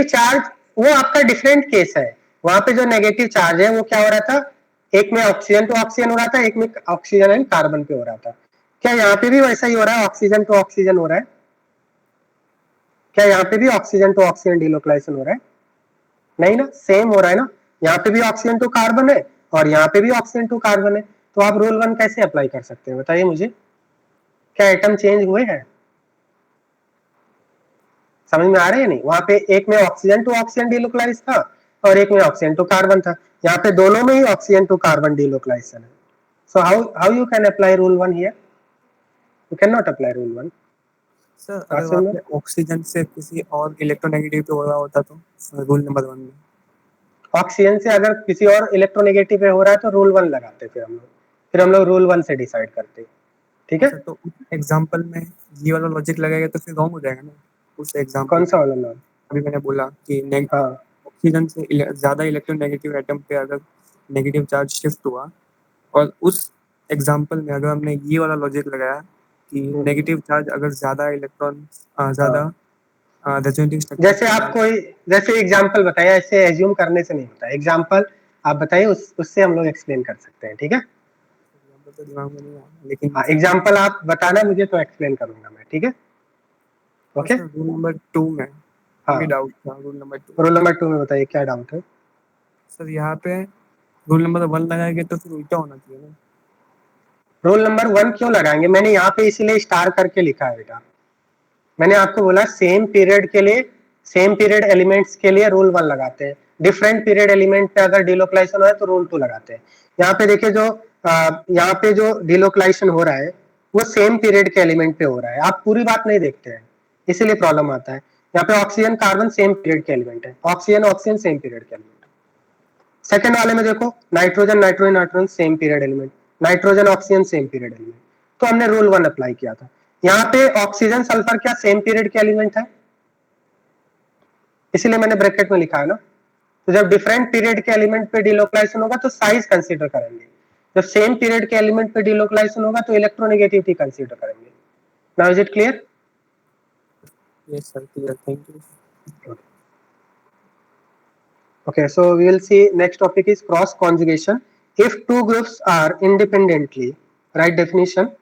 चार्ज वो आपका डिफरेंट केस है। वहां पे जो नेगेटिव चार्ज है वो क्या हो रहा था? एक में ऑक्सीजन टू ऑक्सीजन हो रहा था, एक में ऑक्सीजन एंड कार्बन पे हो रहा था। क्या यहाँ पे भी वैसा ही हो रहा है? ऑक्सीजन टू ऑक्सीजन हो रहा है? क्या यहाँ पे भी ऑक्सीजन टू ऑक्सीजन डिलोकलाइजेशन हो रहा है? नहीं ना, सेम हो रहा है ना। यहाँ पे भी ऑक्सीजन टू कार्बन है और यहाँ पे भी ऑक्सीजन टू कार्बन है। तो आप रूल वन कैसे अप्लाई कर सकते हैं बताइए मुझे? क्या एटम चेंज हुए हैं? समझ में आ रहे हैं? नहीं, वहां पे एक में ऑक्सीजन टू ऑक्सीजन डिलोकलाइज था और एक में ऑक्सीजन टू कार्बन था। यहाँ पे दोनों में ही ऑक्सीजन टू कार्बन डिलोकलाइजेशन है। So how you can apply rule one here? You can not apply rule one. Sir अगर वहाँ पे ऑक्सीजन से किसी और इलेक्ट्रोनेगेटिव पे हो रहा होता तो रूल नंबर वन में ऑक्सीजन से अगर किसी और इलेक्ट्रोनेगेटिव पे हो रहा है तो रूल वन लगाते, फिर हम लोग रूल वन से डिसाइड करते। ठीक है सर, तो एग्जांपल में ये वाला लॉजिक लगाएगा तो फिर रॉन्ग हो जाएगा ना उस एग्जांपल कौन में। सा वाला नाम? अभी मैंने बोला कि हाँ, ऑक्सीजन से ज़्यादा इलेक्ट्रोनेगेटिव एटम पे अगर नेगेटिव चार्ज शिफ्ट हुआ और उस एग्जांपल में अगर हमने ये वाला लॉजिक लगाया कि नेगेटिव चार्ज अगर ज़्यादा इलेक्ट्रॉन ज़्यादा रेजोनेटिंग स्ट्रक्चर जैसे एग्जांपल बताइए, ऐसे एज्यूम करने से नहीं होता। एग्जांपल आप बताइए, उससे हम लोग एक्सप्लेन कर सकते हैं। ठीक है, तो दिमाग में नहीं आया, लेकिन हाँ, एग्जांपल आप बताना मुझे तो एक्सप्लेन करूंगा मैं। ठीक है, ओके। रूल नंबर 2 में हाँ, ये डाउट था। रूल नंबर 2 रोल नंबर 2 में बताइए क्या डाउट है? सर, यहाँ पे रूल नंबर 1 लगाएंगे तो फिर उल्टा होना चाहिए ना। रोल नंबर 1 क्यों लगाएंगे? मैंने यहाँ पे इसीलिए स्टार करके लिखा है बेटा। मैंने आपको बोला सेम पीरियड के लिए, सेम पीरियड एलिमेंट्स के लिए रूल 1 लगाते हैं। डिफरेंट पीरियड एलिमेंट पे अगर डिलोकलाइजेशन हो है तो रूल 2 लगाते हैं। यहाँ पे देखिए, यहाँ पे जो डिलोकलाइजेशन हो रहा है वो सेम पीरियड के एलिमेंट पे हो रहा है। आप पूरी बात नहीं देखते हैं, इसीलिए प्रॉब्लम आता है। यहाँ पे ऑक्सीजन कार्बन सेम पीरियड के एलिमेंट है, ऑक्सीजन ऑक्सीजन सेम पीरियड के एलिमेंट। सेकंड वाले में देखो, nitrogen nitrogen nitrogen same period element, nitrogen oxygen same period element. तो हमने रूल 1 अप्लाई किया था। यहाँ पे ऑक्सीजन सल्फर क्या सेम पीरियड के एलिमेंट है? इसीलिए मैंने ब्रैकेट में लिखा है ना। तो जब डिफरेंट पीरियड के एलिमेंट पे डिलोकलाइजेशन होगा तो साइज कंसीडर करेंगे। जब सेम पीरियड के एलिमेंट पे डिलोकलाइजेशन होगा तो इलेक्ट्रोनेगेटिविटी कंसीडर करेंगे। Now is it clear? Yes sir, clear, thank you. Okay, so we will see next topic is cross conjugation. If two groups are independently, right definition.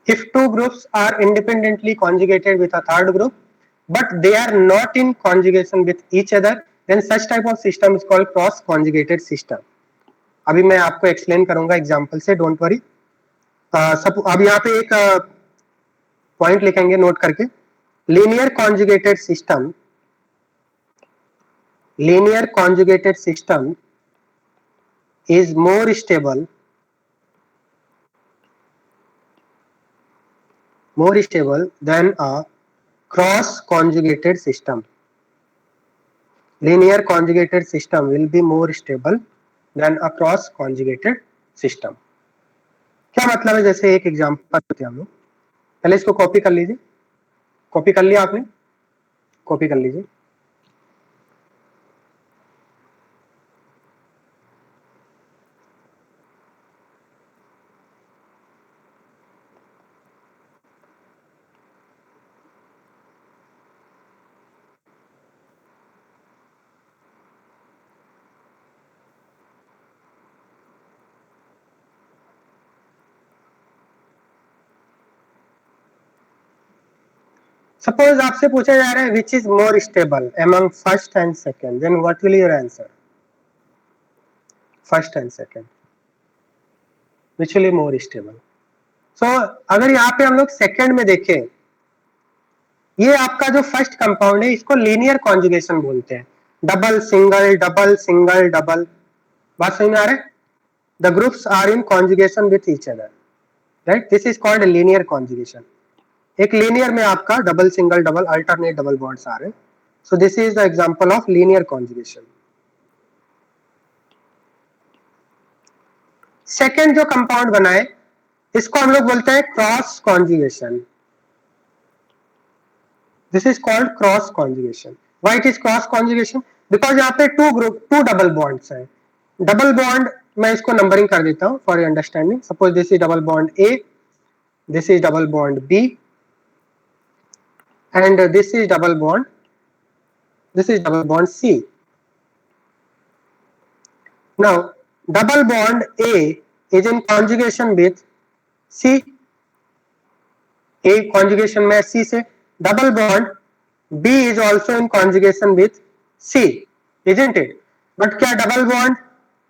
If two groups are independently conjugated with a third group, but they are not in conjugation with each other, then such type of system is called cross conjugated system. अभी मैं आपको explain करूंगा example से, don't worry. सब अब यहाँ पे एक पॉइंट लिखेंगे नोट करके, linear conjugated system, linear conjugated system is more stable than a cross conjugated system. Linear conjugated system will be more stable than a cross conjugated system. क्या मतलब है? जैसे एक एग्जांपल देते हैं हम लोग, पहले इसको कॉपी कर लीजिए। कॉपी कर लिया आपने? कॉपी कर लीजिए। सपोज आपसे पूछा जा रहा है which is more stable among first and second, then what will your answer? First and second, which will be more stable? So अगर यहाँ पे हम लोग सेकेंड में देखें, ये आपका जो फर्स्ट कंपाउंड है इसको लीनियर कॉन्जुगेशन बोलते हैं। Double single double single double, बात समझ में आ रहा है? The groups are in conjugation with each other, right? This is called linear conjugation. एक लीनियर में आपका double single double alternate double bonds आ रहे हैं, so this is the example of linear conjugation. Second जो कंपाउंड बनाए इसको हम लोग बोलते हैं cross conjugation. This is called cross conjugation. Why it is cross conjugation? Because यहाँ पे टू डबल बॉन्ड्स हैं। डबल बॉन्ड मैं इसको नंबरिंग कर देता हूं for your understanding. Suppose this is double bond A, this is double bond B, and this is double bond C. Now double bond A is in conjugation with C, A conjugation में C से, double bond B is also in conjugation with C, isn't it? But क्या double bond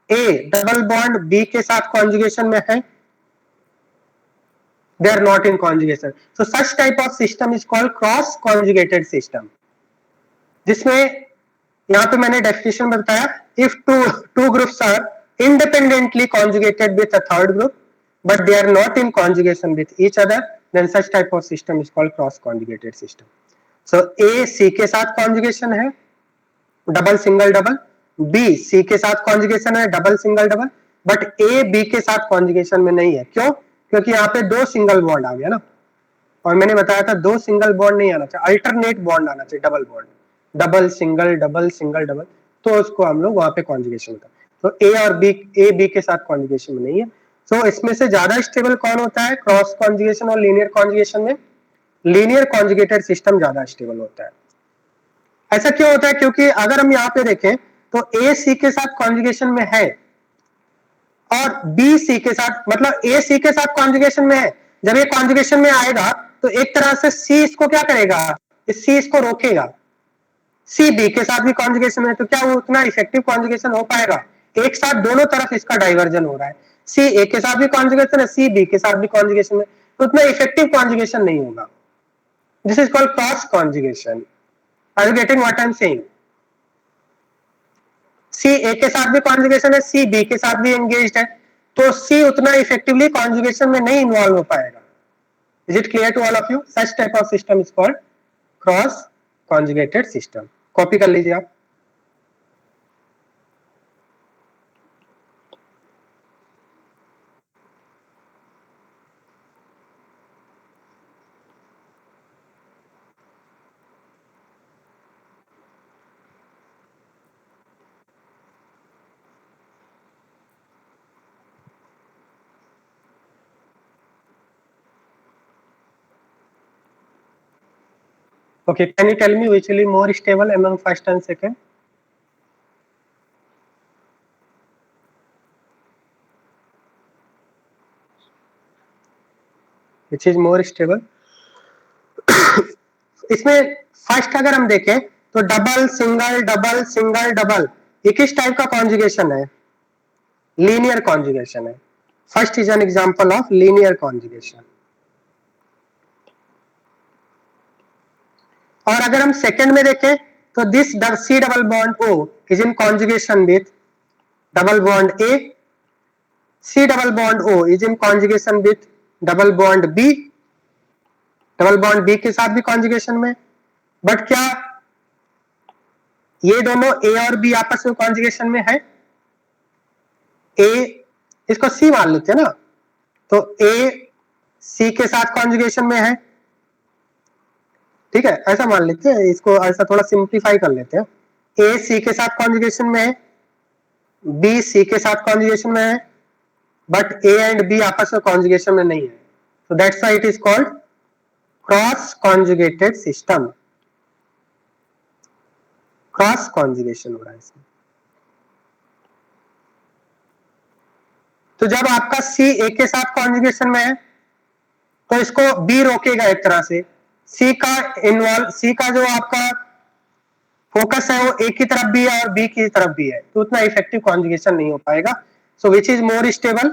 A double bond B के साथ conjugation में है? They are not in conjugation. So such type of system is called cross conjugated system, जिसमें यहाँ पे मैंने definition बताया, if two groups are independently conjugated with a third group but they are not in conjugation with each other, then such type of system is called cross conjugated system. So A C के साथ conjugation है double single double, B C के साथ conjugation है double single double, but A B के साथ conjugation में नहीं है। क्यों? क्योंकि यहाँ पे दो सिंगल बॉन्ड आ गया ना, और मैंने बताया था दो सिंगल बॉन्ड नहीं आना चाहिए, अल्टरनेट बॉन्ड आना चाहिए, double bond, double single double single double, तो उसको हम लोग वहां पे कॉन्जुगेशन होता है। तो ए और बी, ए बी के साथ कॉन्जुगेशन में नहीं है। सो इसमें से ज्यादा स्टेबल कौन होता है क्रॉस कॉन्जुगेशन और लीनियर कॉन्जुगेशन में? लीनियर कॉन्जुगेटेड सिस्टम ज्यादा स्टेबल होता है। ऐसा क्यों होता है? क्योंकि अगर हम यहाँ पे देखें तो ए सी के साथ कॉन्जुगेशन में है और बी सी के साथ, मतलब ए सी के साथ कॉन्जुगेशन में है। जब ये कॉन्जुगेशन में आएगा तो एक तरह से सी इसको क्या करेगा, सी इसको रोकेगा। सी बी के साथ भी कॉन्जुगेशन है, तो क्या वो उतना इफेक्टिव कॉन्जुगेशन हो पाएगा? एक साथ दोनों तरफ इसका डाइवर्जन हो रहा है, सी ए के साथ भी कॉन्जुगेशन है, सी बी के साथ भी कॉन्जुगेशन है, तो उतना इफेक्टिव कॉन्जुगेशन नहीं होगा। This is called cross conjugation. Are you getting what I am saying? C A के साथ भी कॉन्जुगेशन है, सी बी के साथ भी एंगेज्ड है, तो सी उतना इफेक्टिवली कॉन्जुगेशन में नहीं इन्वॉल्व हो पाएगा। Is it clear to all of you? Such type of system is called cross conjugated system. Copy कर लीजिए आप। Okay, can you tell me which will be more stable among first and second? Which is more stable. इसमें first अगर हम देखें तो double single double single double, ये किस टाइप का कॉन्जुगेशन है? लीनियर कॉन्जुगेशन है। First is an example of linear conjugation. और अगर हम सेकंड में देखें तो this C double bond O is in conjugation with double bond A, C double bond O is in conjugation with double bond B, double bond B के साथ भी conjugation में। बट क्या ये दोनों ए और बी आपस में कॉन्जुगेशन में है? ए, इसको सी मान लेते हैं ना, तो ए सी के साथ कॉन्जुगेशन में है, ठीक है, ऐसा मान लेते हैं, इसको ऐसा थोड़ा सिंप्लीफाई कर लेते हैं। ए सी के साथ कॉन्जुगेशन में है, बी सी के साथ कॉन्जुगेशन में है, बट ए एंड बी आपस में कॉन्जुगेशन में नहीं है, तो that's why it is called cross conjugated system. Cross conjugation हो रहा है इसमें। तो जब आपका सी ए के साथ कॉन्जुगेशन में है तो इसको बी रोकेगा एक तरह से, सी का जो आपका फोकस है वो ए की तरफ भी है और बी की तरफ भी है, तो उतना इफेक्टिव कॉन्जुगेशन नहीं हो पाएगा। So which is more stable?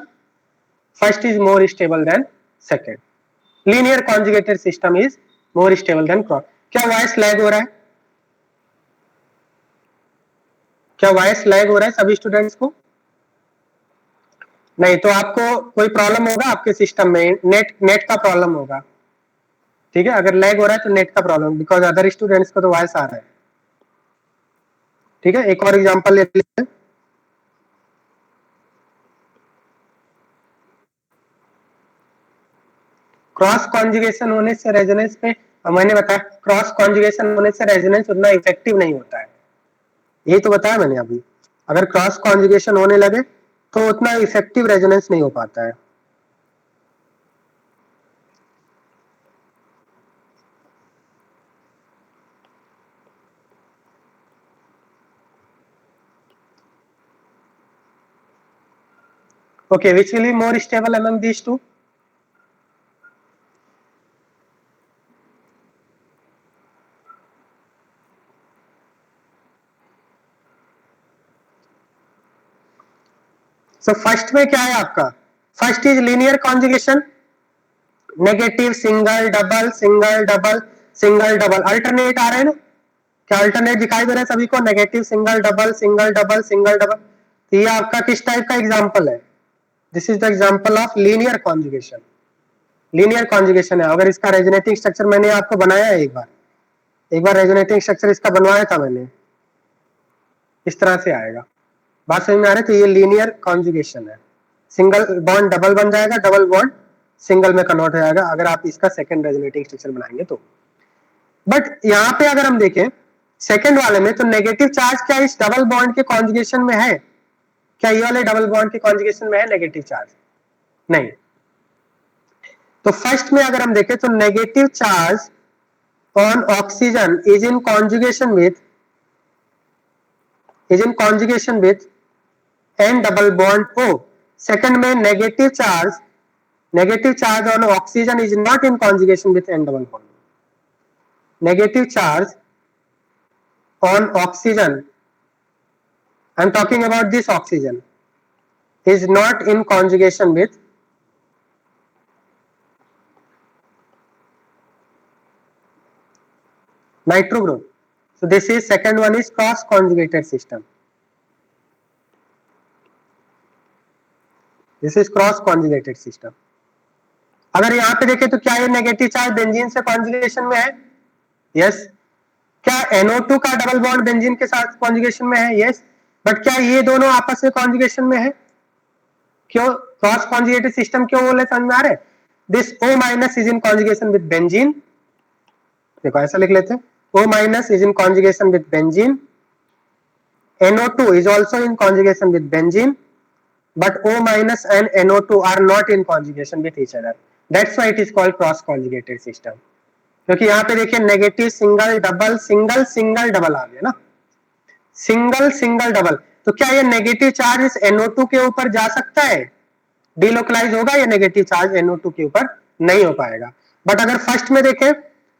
First is more stable than second. Linear conjugated system is more stable than cross. क्या वॉइस लैग हो रहा है? क्या वॉइस लैग हो रहा है सभी स्टूडेंट्स को? नहीं, तो आपको कोई प्रॉब्लम होगा आपके सिस्टम में, नेट का प्रॉब्लम होगा, ठीक है। अगर लैग हो रहा है तो नेट का प्रॉब्लम, बिकॉज अदर स्टूडेंट्स को तो वॉइस आ रहा है, ठीक है। एक और एग्जांपल ले लेते हैं। क्रॉस कॉन्जुगेशन होने से रेजोनेंस पे, मैंने बताया क्रॉस कॉन्जुगेशन होने से रेजोनेंस उतना इफेक्टिव नहीं होता है, यही तो बताया मैंने अभी। अगर क्रॉस कॉन्जुगेशन होने लगे तो उतना इफेक्टिव रेजोनेंस नहीं हो पाता है। Okay, which will be more stable among these two? So first में क्या है आपका? First is linear conjugation, negative single double single double single double, alternate आ रहे हैं ना? क्या अल्टरनेट दिखाई दे रहा है सभी को? Negative single double single double single double. तो ये आपका किस टाइप का एग्जांपल है? This is the example of linear conjugation. Linear conjugation है। अगर इसका रेजोनेटिंग स्ट्रक्चर मैंने आपको बनाया है एक बार रेजोनेटिंग स्ट्रक्चर इसका बनवाया था मैंने, इस तरह से आएगा। बात समझ में आ रही है? तो ये लीनियर कॉन्जुगेशन है। सिंगल बॉन्ड डबल बन जाएगा, डबल बॉन्ड सिंगल में कन्वर्ट हो जाएगा अगर आप इसका सेकंड रेजोनेटिंग स्ट्रक्चर बनाएंगे तो। बट यहाँ पे अगर हम देखें सेकंड वाले में, तो नेगेटिव चार्ज क्या इस डबल बॉन्ड के कॉन्जुगेशन में है? क्या ये वाले डबल बॉन्ड के कॉन्जुगेशन में है नेगेटिव चार्ज? नहीं। तो फर्स्ट में अगर हम देखें तो negative charge on oxygen is in conjugation with an double bond O. Second में negative charge on oxygen is not in conjugation with an double bond. Negative charge on oxygen, I'm talking about this oxygen, is not in conjugation with nitro group. So this is second one is cross conjugated system. This is cross conjugated system. अगर यहाँ पे देखें तो क्या ये negative charge benzene से conjugation में है? यस। क्या NO2 का डबल बॉन्ड बेंजीन के साथ कॉन्जुगेशन में है? यस। बट क्या ये दोनों आपस में कॉन्जुगेशन में है? क्यों क्रॉस कॉन्जुगेटेड सिस्टम क्यों बोले समझ में आ रहा है? This O minus is in conjugation with benzene, देखो ऐसा लिख लेते हैं, O minus is in conjugation with benzene, NO2 is also in conjugation with benzene, but O minus and NO2 are not in conjugation with each other. That's why it is called cross conjugated system. क्योंकि यहाँ पे देखिए negative single double single single double आ गया ना, single single double. तो क्या ये नेगेटिव चार्ज इस NO2 के ऊपर जा सकता है? डिलोकलाइज होगा ये नेगेटिव चार्ज NO2 के ऊपर? नहीं हो पाएगा। बट अगर फर्स्ट में देखें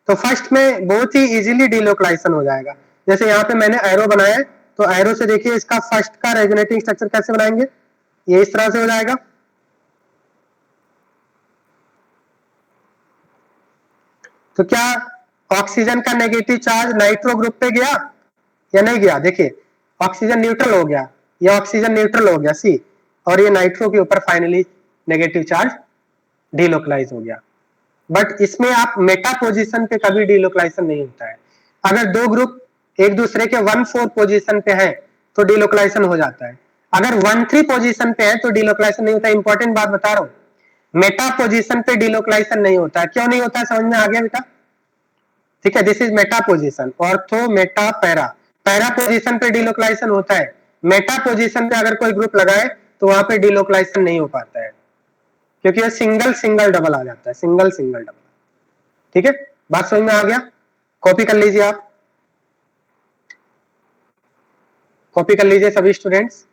तो फर्स्ट में बहुत ही इजीली डिलोकलाइजेशन हो जाएगा। जैसे यहाँ पे मैंने एरो बनाया है, तो एरो से देखिए इसका फर्स्ट का रेजोनेटिंग स्ट्रक्चर कैसे बनाएंगे, ये इस तरह से हो जाएगा। तो क्या ऑक्सीजन का नेगेटिव चार्ज नाइट्रो ग्रुप पे गया या नहीं गया? देखिए ऑक्सीजन न्यूट्रल हो गया, ये ऑक्सीजन न्यूट्रल हो गया सी, और ये नाइट्रो के ऊपर फाइनली नेगेटिव चार्ज डिलोकलाइज हो गया। बट इसमें आप मेटा पोजीशन पे कभी डिलोकलाइजेशन नहीं होता है। अगर दो ग्रुप एक दूसरे के 1,4 पोजीशन पे हैं तो डिलोकलाइजेशन हो जाता है। अगर 1,3 पोजीशन पे है तो डिलोकलाइजेशन नहीं होता। इंपॉर्टेंट बात बता रहा हूं, मेटा पोजीशन पे डिलोकलाइजेशन नहीं होता है। क्यों नहीं होता है, समझ में आ गया बेटा? ठीक है, this is Meta position. Ortho, Meta, para. Para position पे डिलोकलाइजेशन होता है, मेटा पोजीशन पे अगर कोई ग्रुप लगाए तो वहां पे डिलोकलाइजेशन नहीं हो पाता है, क्योंकि ये सिंगल सिंगल डबल आ जाता है, सिंगल सिंगल डबल। ठीक है, बात समझ में आ गया? कॉपी कर लीजिए, आप कॉपी कर लीजिए सभी स्टूडेंट्स।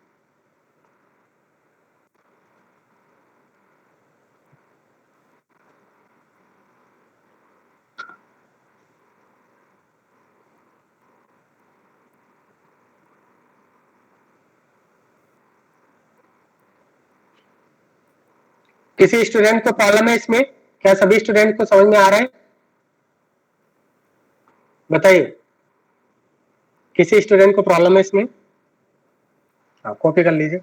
किसी स्टूडेंट को प्रॉब्लम है इसमें? क्या सभी स्टूडेंट को समझ में आ रहा है? बताइए, किसी स्टूडेंट को प्रॉब्लम है इसमें? हाँ, कॉपी कर लीजिए।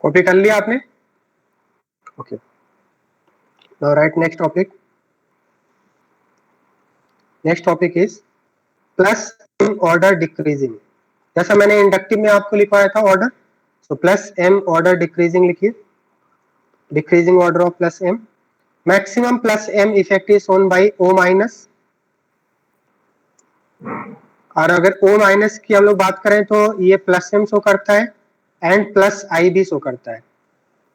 कॉपी कर लिया आपने? Okay, now right next topic. Next topic is plus order decreasing. जैसा मैंने इंडक्टिव में आपको लिखवाया था order, so plus M order decreasing लिखिए, decreasing order of plus M. Maximum plus M effect is shown by O minus, और अगर O minus की हम लोग बात करें तो ये प्लस एम शो करता है एंड प्लस आई भी शो करता है।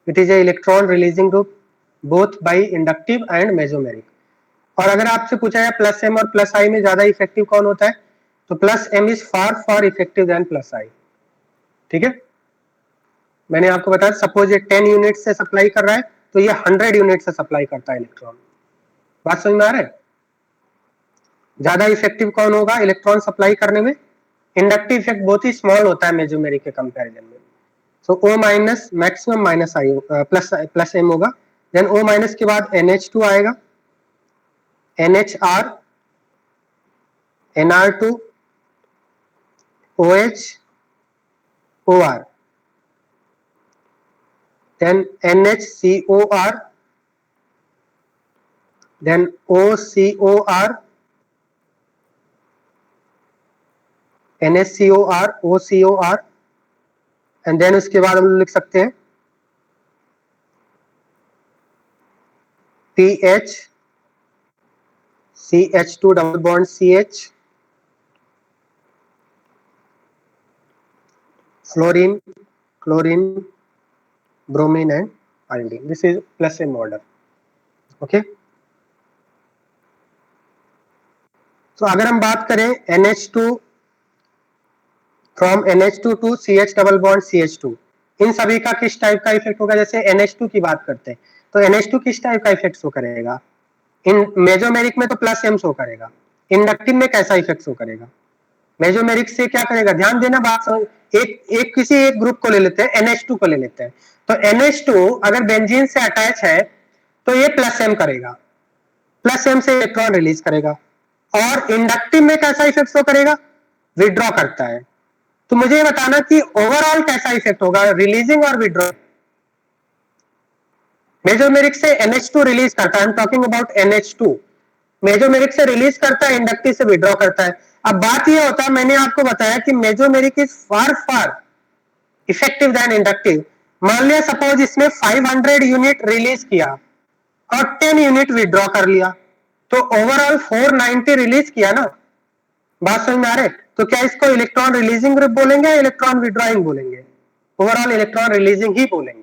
It is a electron releasing group both by inductive and mesomeric. और अगर आपसे पूछा जाए प्लस एम और प्लस आई में ज्यादा इफेक्टिव कौन होता है, तो plus M is far far effective than plus I. ठीक है, मैंने आपको बताया सपोज ये 10 यूनिट से सप्लाई कर रहा है तो ये 100 यूनिट से सप्लाई करता है इलेक्ट्रॉन। बात समझ में आ रहा है? ज्यादा इफेक्टिव कौन होगा इलेक्ट्रॉन सप्लाई करने में? इंडक्टिव इफेक्ट बहुत ही स्मॉल होता है मेसोमेरिक के कंपैरिजन में। सो ओ माइनस मैक्सिमम माइनस आई प्लस एम होगा। देन ओ माइनस के बाद NH2 आएगा, NHR, NR2, OH, OR, then NHCOR, then OCOR, NHCOR, OCOR, and then उसके बाद हम लोग लिख सकते हैं PH, CH2 double bond CH, fluorine, chlorine, bromine and iodine. This is plus M order. Okay, तो अगर हम बात करें NH2 from NH2 to CH double bond CH2, इन सभी का किस टाइप का इफेक्ट होगा? जैसे NH2 की बात करते हैं तो NH2 किस टाइप का इफेक्ट शो करेगा? इन मेजोमेरिक में तो प्लस M शो करेगा, इंडक्टिव में कैसा इफेक्ट शो करेगा? मेजोमेरिक से क्या करेगा? ध्यान देना बात समझ, एक किसी एक ग्रुप को ले लेते हैं, NH2 को ले लेते हैं, तो NH2 अगर बेंजीन से अटैच है तो ये प्लस M करेगा, प्लस M से इलेक्ट्रॉन रिलीज करेगा, और इंडक्टिव में कैसा इफेक्ट शो करेगा? विड्रॉ करता है। तो मुझे ये बताना कि ओवरऑल कैसा इफेक्ट होगा, रिलीजिंग और विड्रॉ? मेजोमेरिक से NH2 रिलीज करता है, I am talking about NH2, mesomeric से रिलीज करता है, इंडक्टिव से विड्रॉ करता है। अब बात यह होता है, मैंने आपको बताया कि mesomeric is far effective than inductive. मान लिया सपोज इसने 500 यूनिट रिलीज किया और 10 यूनिट विड्रॉ कर लिया, तो ओवरऑल 490 रिलीज किया ना, बात समझ में आ रहा है? तो क्या इसको इलेक्ट्रॉन रिलीजिंग ग्रुप बोलेंगे या इलेक्ट्रॉन विड्रॉइंग बोलेंगे? ओवरऑल इलेक्ट्रॉन रिलीजिंग ही बोलेंगे।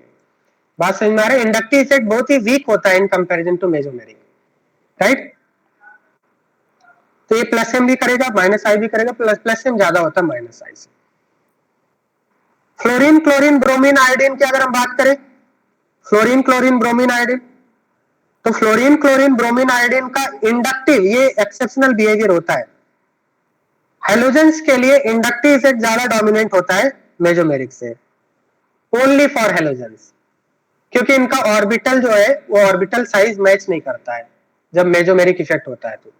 बात समझ में आ रहा है? इंडक्टिव इफेक्ट बहुत ही वीक होता है in comparison to mesomeric, right? तो ये प्लस M भी करेगा, माइनस I भी करेगा, प्लस M ज्यादा होता है माइनस I से। फ्लोरीन, क्लोरीन, ब्रोमीन, आयोडीन की अगर हम बात करें, फ्लोरीन, क्लोरीन, ब्रोमीन, आयोडीन, तो फ्लोरीन, क्लोरीन, ब्रोमीन, आयोडीन का इंडक्टिव ये एक्सेप्शनल बिहेवियर होता है। हेलोजेंस के लिए इंडक्टिव इफेक्ट ज्यादा डोमिनेंट होता है मेजोमेरिक से, ओनली फॉर हेलोजेंस, क्योंकि इनका ऑर्बिटल जो है वो ऑर्बिटल साइज मैच नहीं करता है जब मेजोमेरिक इफेक्ट होता है तो,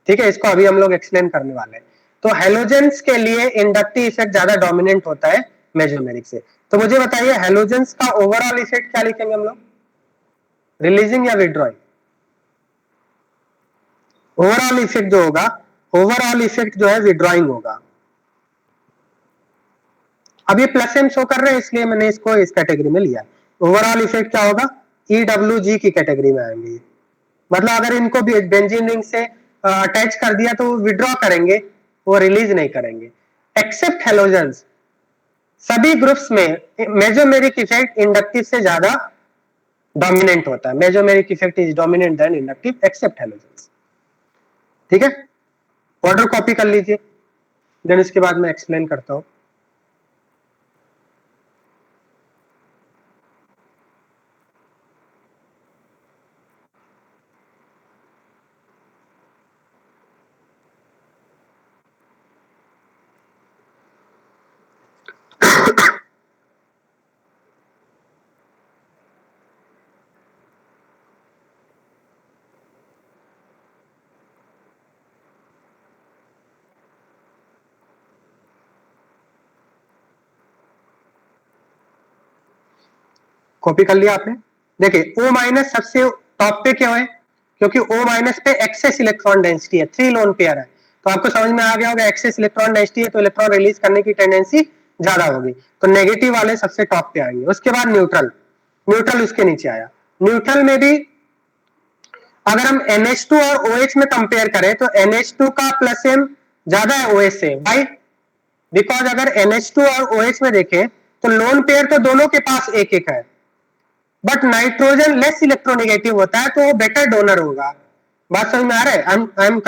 ठीक है? इसको अभी हम लोग एक्सप्लेन करने वाले हैं। तो हेलोजेंस के लिए इंडक्टिव इफेक्ट ज्यादा डोमिनेंट होता है मेजोमेरिक से। तो मुझे बताइए हेलोजेंस का ओवरऑल इफेक्ट क्या लिखेंगे हम लोग, रिलीजिंग या विड्रॉइंग? ओवरऑल इफेक्ट जो होगा, ओवरऑल इफेक्ट जो है विड्रॉइंग होगा। अब ये प्लस M शो कर रहे हैं इसलिए मैंने इसको इस कैटेगरी में लिया। ओवरऑल इफेक्ट क्या होगा? EWG की कैटेगरी में आएंगे। मतलब अगर इनको भी बेंजीन रिंग से अटैच कर दिया तो विड्रॉ करेंगे, वो रिलीज नहीं करेंगे, एक्सेप्ट हेलोजेंस। सभी ग्रुप्स में मेजोमेरिक इफेक्ट इंडक्टिव से ज्यादा डोमिनेंट होता है। Mesomeric effect is dominant than inductive except halogens, ठीक है? ऑर्डर कॉपी कर लीजिए, देन इसके बाद मैं एक्सप्लेन करता हूं। कॉपी कर लिया आपने? देखिए O माइनस सबसे टॉप पे क्यों है? क्योंकि O माइनस पे एक्सेस इलेक्ट्रॉन डेंसिटी है, 3 लोन पेयर है, तो आपको समझ में आ गया होगा एक्सेस इलेक्ट्रॉन डेंसिटी है तो इलेक्ट्रॉन रिलीज करने की टेंडेंसी ज्यादा होगी, तो नेगेटिव वाले सबसे टॉप पे आएंगे। उसके बाद न्यूट्रल, न्यूट्रल उसके नीचे आया। न्यूट्रल में भी अगर हम NH2 और OH में कंपेयर करें तो NH2 का प्लस M ज्यादा है OH से, वाई? बिकॉज अगर NH2 और OH में देखें तो लोन पेयर तो दोनों के पास एक एक है, बट नाइट्रोजन लेस इलेक्ट्रोनेगेटिव होता है तो वो बेटर डोनर होगा। बात समझ में आ रहा है? I am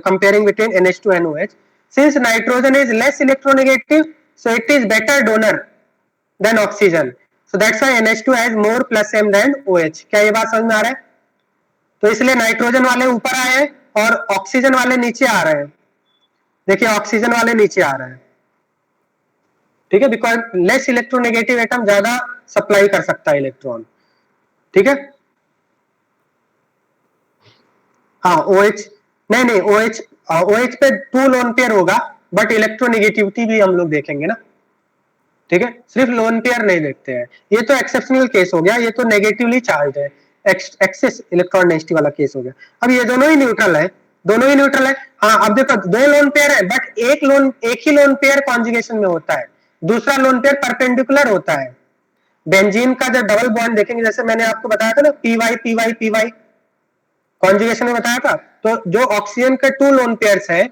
comparing between NH2 and OH. Since nitrogen is less electronegative, so it is better donor than oxygen. So that's why NH2 has more plus M than OH. क्या ये बात समझ में आ रहा है? तो इसलिए नाइट्रोजन वाले ऊपर आए हैं और ऑक्सीजन वाले नीचे आ रहे हैं। देखिए ऑक्सीजन वाले नीचे आ रहे हैं, ठीक है? बिकॉज लेस इलेक्ट्रोनेगेटिव एटम ज्यादा सप्लाई कर सकता है इलेक्ट्रॉन, ठीक है? हाँ OH नहीं OH पे 2 लोन पेयर होगा, बट इलेक्ट्रोनेगेटिविटी भी हम लोग देखेंगे ना, ठीक है? सिर्फ लोन पेयर नहीं देखते हैं, ये तो एक्सेप्शनल केस हो गया, ये तो नेगेटिवली चार्ज है, एक्सेस इलेक्ट्रॉन डेंसिटी वाला केस हो गया। अब ये दोनों ही न्यूट्रल है, दोनों ही न्यूट्रल है। हाँ अब देखो 2 लोन पेयर है, बट एक ही लोन पेयर कॉन्जुगेशन में होता है, दूसरा लोन पेयर परपेंडिकुलर होता है। बेंजीन का जब डबल बॉन्ड देखेंगे, जैसे मैंने आपको बताया था ना py कॉन्जुगेशन में बताया था, तो जो ऑक्सीजन के 2 लोन पेयर्स है,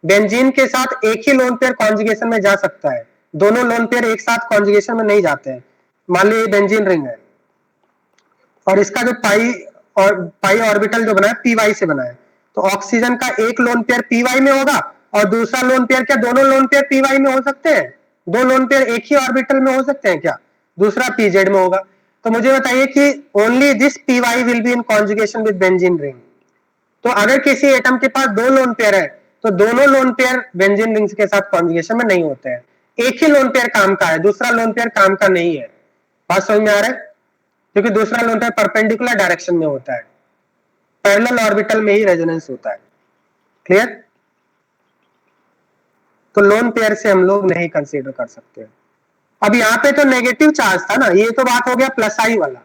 बेंजीन के साथ एक ही लोन पेयर कॉन्जुगेशन में जा सकता है, दोनों लोन पेयर एक साथ कॉन्जुगेशन में नहीं जाते हैं। मान लीजिए बेंजीन रिंग है और इसका जो पाई ऑर्बिटल जो बना है py से बना है, तो ऑक्सीजन का एक लोन पेयर py में होगा और दूसरा लोन पेयर, क्या दोनों लोन पेयर py में हो सकते हैं? 2 लोन पेयर एक ही ऑर्बिटल में हो सकते हैं क्या? दूसरा pz में होगा। तो मुझे बताइए कि only this py will be in conjugation with benzene ring. तो अगर किसी एटम के पास दो लोन पेयर है तो दोनों लोन पेयर बेंजीन रिंग्स के साथ कॉन्जुगेशन में नहीं होते हैं। एक ही लोन पेयर काम का है, दूसरा लोन पेयर काम का नहीं है। बात समझ में आ रहा है? क्योंकि दूसरा लोन पेयर परपेंडिकुलर डायरेक्शन में होता है, पैरेलल ऑर्बिटल में ही रेजोनेंस होता है। क्लियर? तो लोन पेयर से हम लोग नहीं कंसीडर कर सकते। अब यहाँ पे तो नेगेटिव चार्ज था ना, ये तो बात हो गया प्लस आई वाला,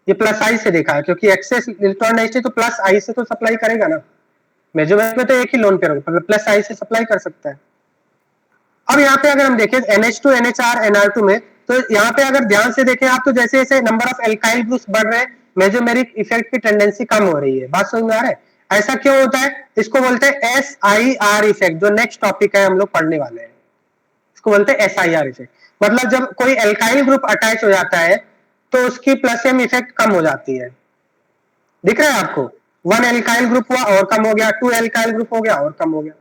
ये प्लस आई से देखा है क्योंकि एक्सेस इलेक्ट्रॉन डेंसिटी तो प्लस आई से तो सप्लाई करेगा ना। मेजरमेंट में तो एक ही लोन पेयर होगा, प्लस आई से सप्लाई कर सकता है। अब यहाँ पे अगर हम देखें NH2 NHR NR2 में, तो यहाँ पे अगर ध्यान से देखें आप तो जैसे जैसे नंबर ऑफ एल्काइल ग्रुप्स बढ़ रहे हैं मेसोमेरिक इफेक्ट की टेंडेंसी कम हो रही है। बात समझ में आ रहा है? ऐसा क्यों होता है? इसको बोलते हैं SIR इफेक्ट, जो नेक्स्ट टॉपिक है हम लोग पढ़ने वाले हैं। इसको बोलते हैं SIR इफेक्ट। मतलब जब कोई एल्काइल ग्रुप अटैच हो जाता है तो उसकी प्लस एम इफेक्ट कम हो जाती है। दिख रहा है आपको? 1 एल्काइल ग्रुप हुआ और कम हो गया, 2 एल्काइल ग्रुप हो गया और कम हो गया।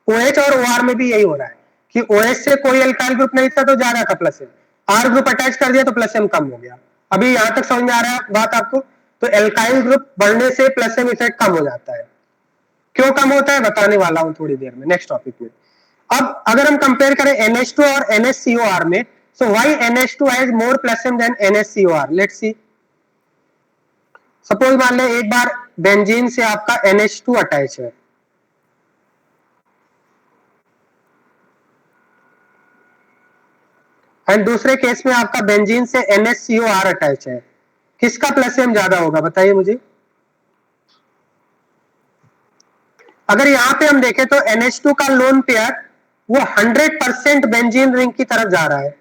OH और OR में भी यही हो रहा है कि OH से कोई एल्काइल ग्रुप नहीं था तो ज्यादा था plus M, R group attach कर दिया तो प्लस एम कम हो गया। अभी यहां तक समझ में आ रहा है बात आपको? तो एल्काइल ग्रुप बढ़ने से प्लस एम इफेक्ट कम हो जाता है। क्यों कम होता है बताने वाला हूं थोड़ी देर में, नेक्स्ट टॉपिक में। अब अगर हम कंपेयर करें NH2 और NHCOR में, so why NH2 has more plus m than NHCOR? Let's see. Suppose मान लें एक बार बेंजीन से आपका NH2 अटैच है, एंड दूसरे केस में आपका बेंजीन से NHCOR अटैच है, किसका प्लस एम ज्यादा होगा बताइए मुझे? अगर यहां पे हम देखें तो NH2 का लोन पेयर वो 100% बेंजीन रिंग की तरफ जा रहा है,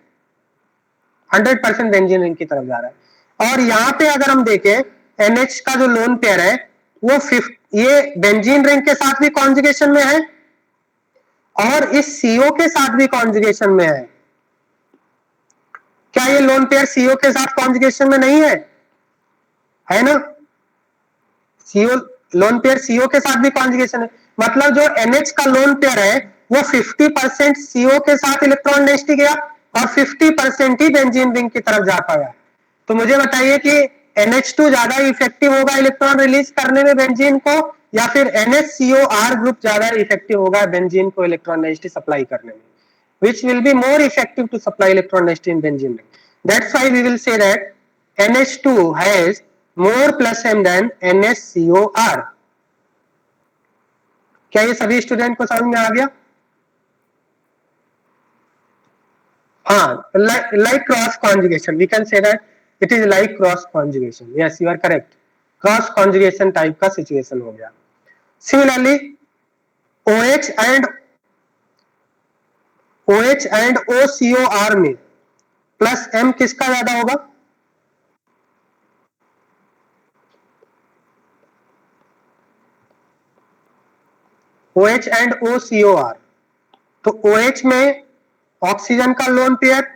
100% बेंजीन रिंग की तरफ जा रहा है। और यहां पे अगर हम देखें NH का जो लोन पेयर है वो ये बेंजीन रिंग के साथ भी कॉन्जुगेशन में है और इस CO के साथ भी कॉन्जुगेशन में है। क्या ये लोन पेयर CO के साथ कॉन्जुगेशन में नहीं है ना? CO लोन पेयर CO के साथ भी कॉन्जुगेशन है, मतलब जो NH का लोन पेयर है वो 50% CO के साथ इलेक्ट्रॉन डेंसिटी गया और 50% ही बेंजीन रिंग की तरफ जा पाया। तो मुझे बताइए कि NH2 ज्यादा इफेक्टिव होगा इलेक्ट्रॉन रिलीज करने में बेंजीन को, या फिर NHCOR ग्रुप ज्यादा इफेक्टिव होगा बेंजीन को इलेक्ट्रॉन डेंसिटी सप्लाई करने में? Which will be more effective to supply electron density in benzene ring? That's why we will say that NH2 has more plus m than NHCOR. क्या ये सभी student को समझ में आ गया? हाँ, like cross conjugation, we can say that it is like cross conjugation. Yes, you are correct. Cross conjugation type का situation हो गया। Similarly, OH and OCOR में प्लस m किसका ज्यादा होगा? OH and OCOR। तो OH में ऑक्सीजन का लोन पेयर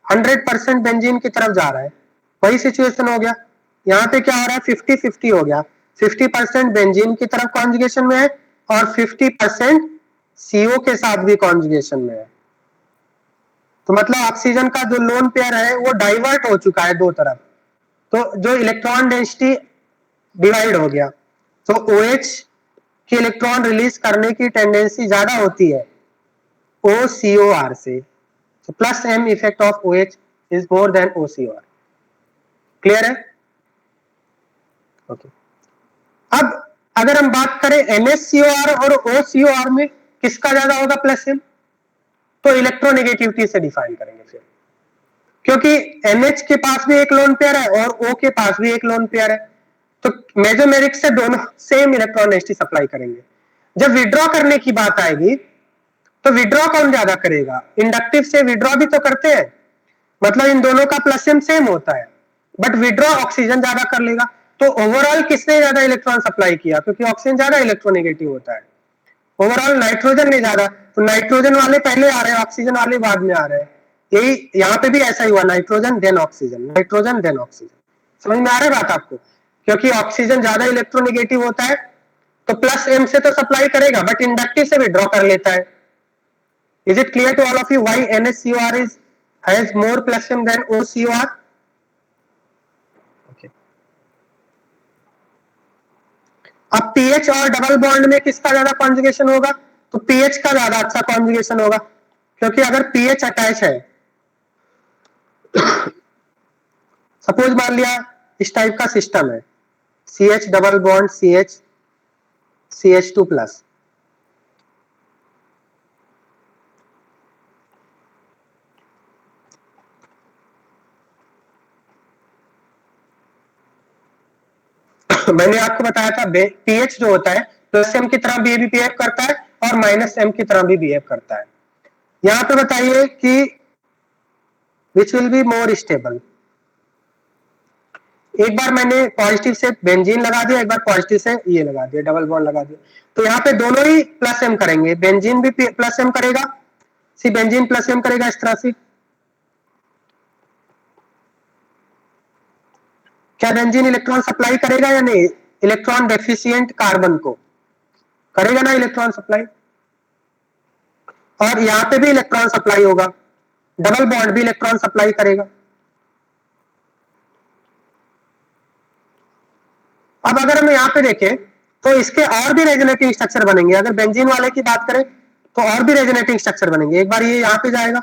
100% बेंजीन की तरफ जा रहा है, वही सिचुएशन हो गया। यहाँ पे क्या हो रहा है? 50-50 हो गया, 50% बेंजीन की तरफ कॉन्जुगेशन में है और 50% CO के साथ भी कॉन्जुगेशन में है। तो मतलब ऑक्सीजन का जो लोन पेयर है वो डाइवर्ट हो चुका है दो तरफ, तो जो इलेक्ट्रॉन डेंसिटी डिवाइड हो गया। तो OH की इलेक्ट्रॉन रिलीज करने की टेंडेंसी ज्यादा होती है OCOR से। So plus m effect of OH is more than OCOR. Clear है? ओके। अब अगर हम बात करें NHCOR और OCOR में किसका ज्यादा होगा प्लस m, तो इलेक्ट्रोनेगेटिविटी से डिफाइन करेंगे फिर, क्योंकि NH के पास भी एक लोन पेयर है और O के पास भी एक लोन पेयर है, तो मेसोमेरिक से दोनों सेम इलेक्ट्रॉन डेंसिटी सप्लाई करेंगे। जब विड्रॉ करने की बात आएगी तो विड्रॉ कौन ज्यादा करेगा? इंडक्टिव से विड्रॉ भी तो करते हैं, मतलब इन दोनों का प्लस एम सेम होता है, बट विड्रॉ ऑक्सीजन ज्यादा कर लेगा। तो ओवरऑल किसने ज्यादा इलेक्ट्रॉन सप्लाई किया? क्योंकि ऑक्सीजन ज्यादा इलेक्ट्रोनेगेटिव होता है। ओवरऑल नाइट्रोजन ने ज्यादा, तो नाइट्रोजन वाले पहले आ रहे हैं, ऑक्सीजन वाले बाद में आ रहे हैं। यही यहाँ पे भी ऐसा ही हुआ, nitrogen than oxygen, nitrogen than oxygen. समझ में आ रहा है बात आपको? क्योंकि ऑक्सीजन ज्यादा इलेक्ट्रोनेगेटिव होता है तो प्लस एम से तो सप्लाई करेगा बट इंडक्टिव से विड्रॉ कर लेता है। Is it clear to all of you why NHCOR is has more plus M than OCOR। अब पीएच और डबल बॉन्ड में किसका ज्यादा कॉन्जुगेशन होगा? तो पीएच का ज्यादा अच्छा कॉन्जुगेशन होगा, क्योंकि अगर पीएच अटैच है, सपोज मान लिया इस टाइप का सिस्टम है, CH double bond CH CH2 plus, मैंने आपको बताया था पीएच जो होता है प्लस एम की तरह भी बिहेव करता है और माइनस एम की तरह भी बिहेव करता है। यहां पे बताइए कि विच विल बी मोर स्टेबल। एक बार मैंने पॉजिटिव से बेंजीन लगा दिया, एक बार पॉजिटिव से ये लगा दिया, डबल बॉन्ड लगा दिया, तो यहाँ पे दोनों ही प्लस एम करेंगे, बेंजीन भी प्लस एम करेगा, सी बेंजीन प्लस एम करेगा इस तरह से। क्या बेंजीन इलेक्ट्रॉन सप्लाई करेगा या नहीं? इलेक्ट्रॉन डेफिशिएंट कार्बन को करेगा ना इलेक्ट्रॉन सप्लाई, और यहां पे भी इलेक्ट्रॉन सप्लाई होगा, डबल बॉन्ड भी इलेक्ट्रॉन सप्लाई करेगा। अब अगर हम यहां पे देखें तो इसके और भी रेजोनेटिंग स्ट्रक्चर बनेंगे। अगर बेंजीन वाले की बात करें तो और भी रेजोनेटिंग स्ट्रक्चर बनेंगे। एक बार ये यहां पे जाएगा,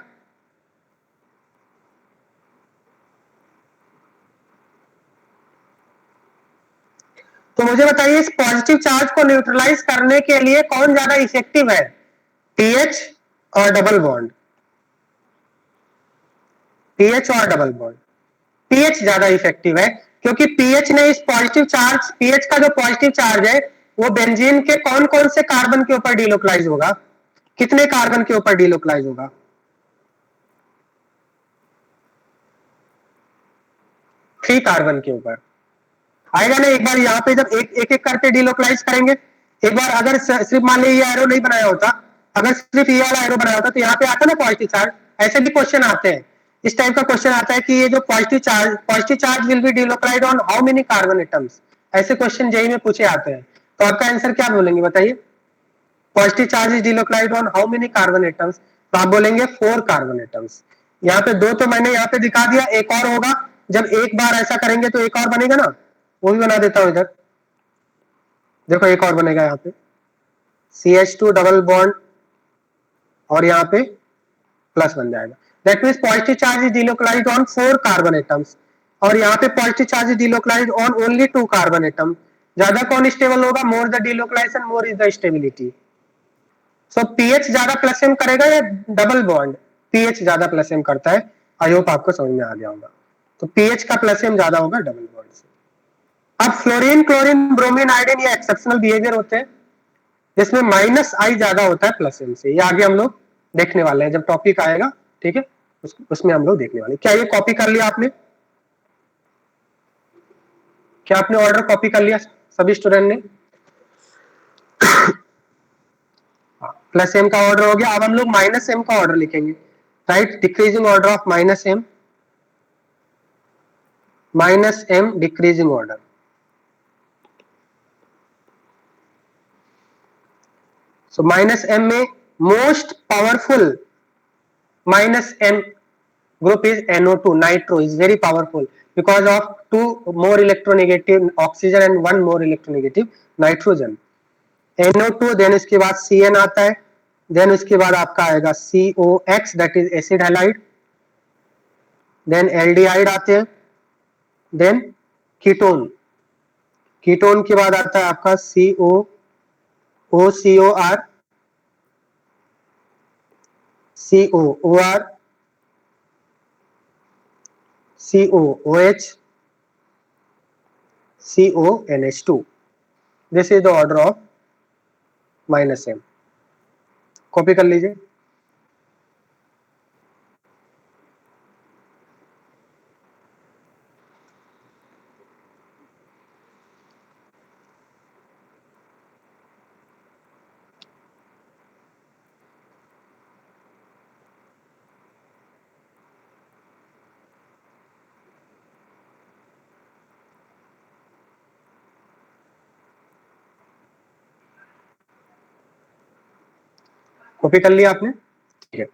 तो मुझे बताइए इस पॉजिटिव चार्ज को न्यूट्रलाइज करने के लिए कौन ज्यादा इफेक्टिव है, पीएच और डबल बॉन्ड? पीएच और डबल बॉन्ड, पीएच ज्यादा इफेक्टिव है, क्योंकि पीएच ने इस पॉजिटिव चार्ज, पीएच का जो पॉजिटिव चार्ज है वो बेंजीन के कौन कौन से कार्बन के ऊपर डीलोकलाइज होगा, कितने कार्बन के ऊपर डीलोकलाइज होगा? 3 कार्बन के ऊपर आएगा ना। एक बार यहाँ पे जब एक एक करके डीलोकलाइज करेंगे, एक बार अगर सिर्फ मान लीजिए ये एरो नहीं बनाया होता, अगर सिर्फ ये वाला एरो बनाया होता तो यहाँ पे आता ना पॉजिटिव चार्ज। ऐसे भी क्वेश्चन आते हैं, इस टाइप का क्वेश्चन आता है कि ये जो positive charge will be delocalize on how many carbon atoms, ऐसे क्वेश्चन जेई में पूछे आते हैं। तो आपका आंसर क्या बोलेंगे बताइए? Positive charge is delocalize on how many carbon atoms, तो आप बोलेंगे 4 कार्बन एटम्स। यहाँ पे 2 तो मैंने यहाँ पे दिखा दिया, एक और होगा, जब एक बार ऐसा करेंगे तो एक और बनेगा ना, वो भी बना देता हूं इधर। देखो एक और बनेगा यहाँ पे, CH2 डबल बॉन्ड और यहाँ पे प्लस बन जाएगा। That means positive charge is delocalized on 4 carbon atoms, और यहाँ पे positive charge is delocalized on only 2 carbon atom. ज्यादा कौन स्टेबल होगा? More the delocalization more is the stability. So PH ज्यादा प्लस एम करेगा या डबल बॉन्ड? पीएच ज्यादा प्लस एम करता है। आई होप आपको समझ में आ गया होगा। तो पीएच का प्लस एम ज्यादा होगा डबल बॉन्ड से। अब फ्लोरीन, क्लोरीन, ब्रोमीन, आयोडीन ये एक्सेप्शनल बिहेवियर होते हैं, जिसमें माइनस आई ज्यादा होता है प्लस एम से। ये आगे हम लोग देखने वाले हैं जब टॉपिक आएगा, ठीक है, उसमें हम लोग देखने वाले हैं। क्या ये कॉपी कर लिया आपने? क्या आपने ऑर्डर कॉपी कर लिया सभी स्टूडेंट ने? प्लस एम का ऑर्डर हो गया। अब हम लोग माइनस एम का ऑर्डर लिखेंगे, right? Decreasing order of minus M decreasing order. So minus M में most powerful minus M group is NO2, nitro is very powerful because of 2 more electronegative oxygen and 1 more electronegative nitrogen। NO2, then इसके बाद CN आता है, then उसके बाद आपका आएगा COX that is acid halide, then aldehyde आते हैं, देन कीटोन, कीटोन के बाद आता है आपका OCOR, COOR, COOH, CONH2। This is the order of minus M. Copy कर लीजिए। कॉपी कर लिया आपने? ठीक है।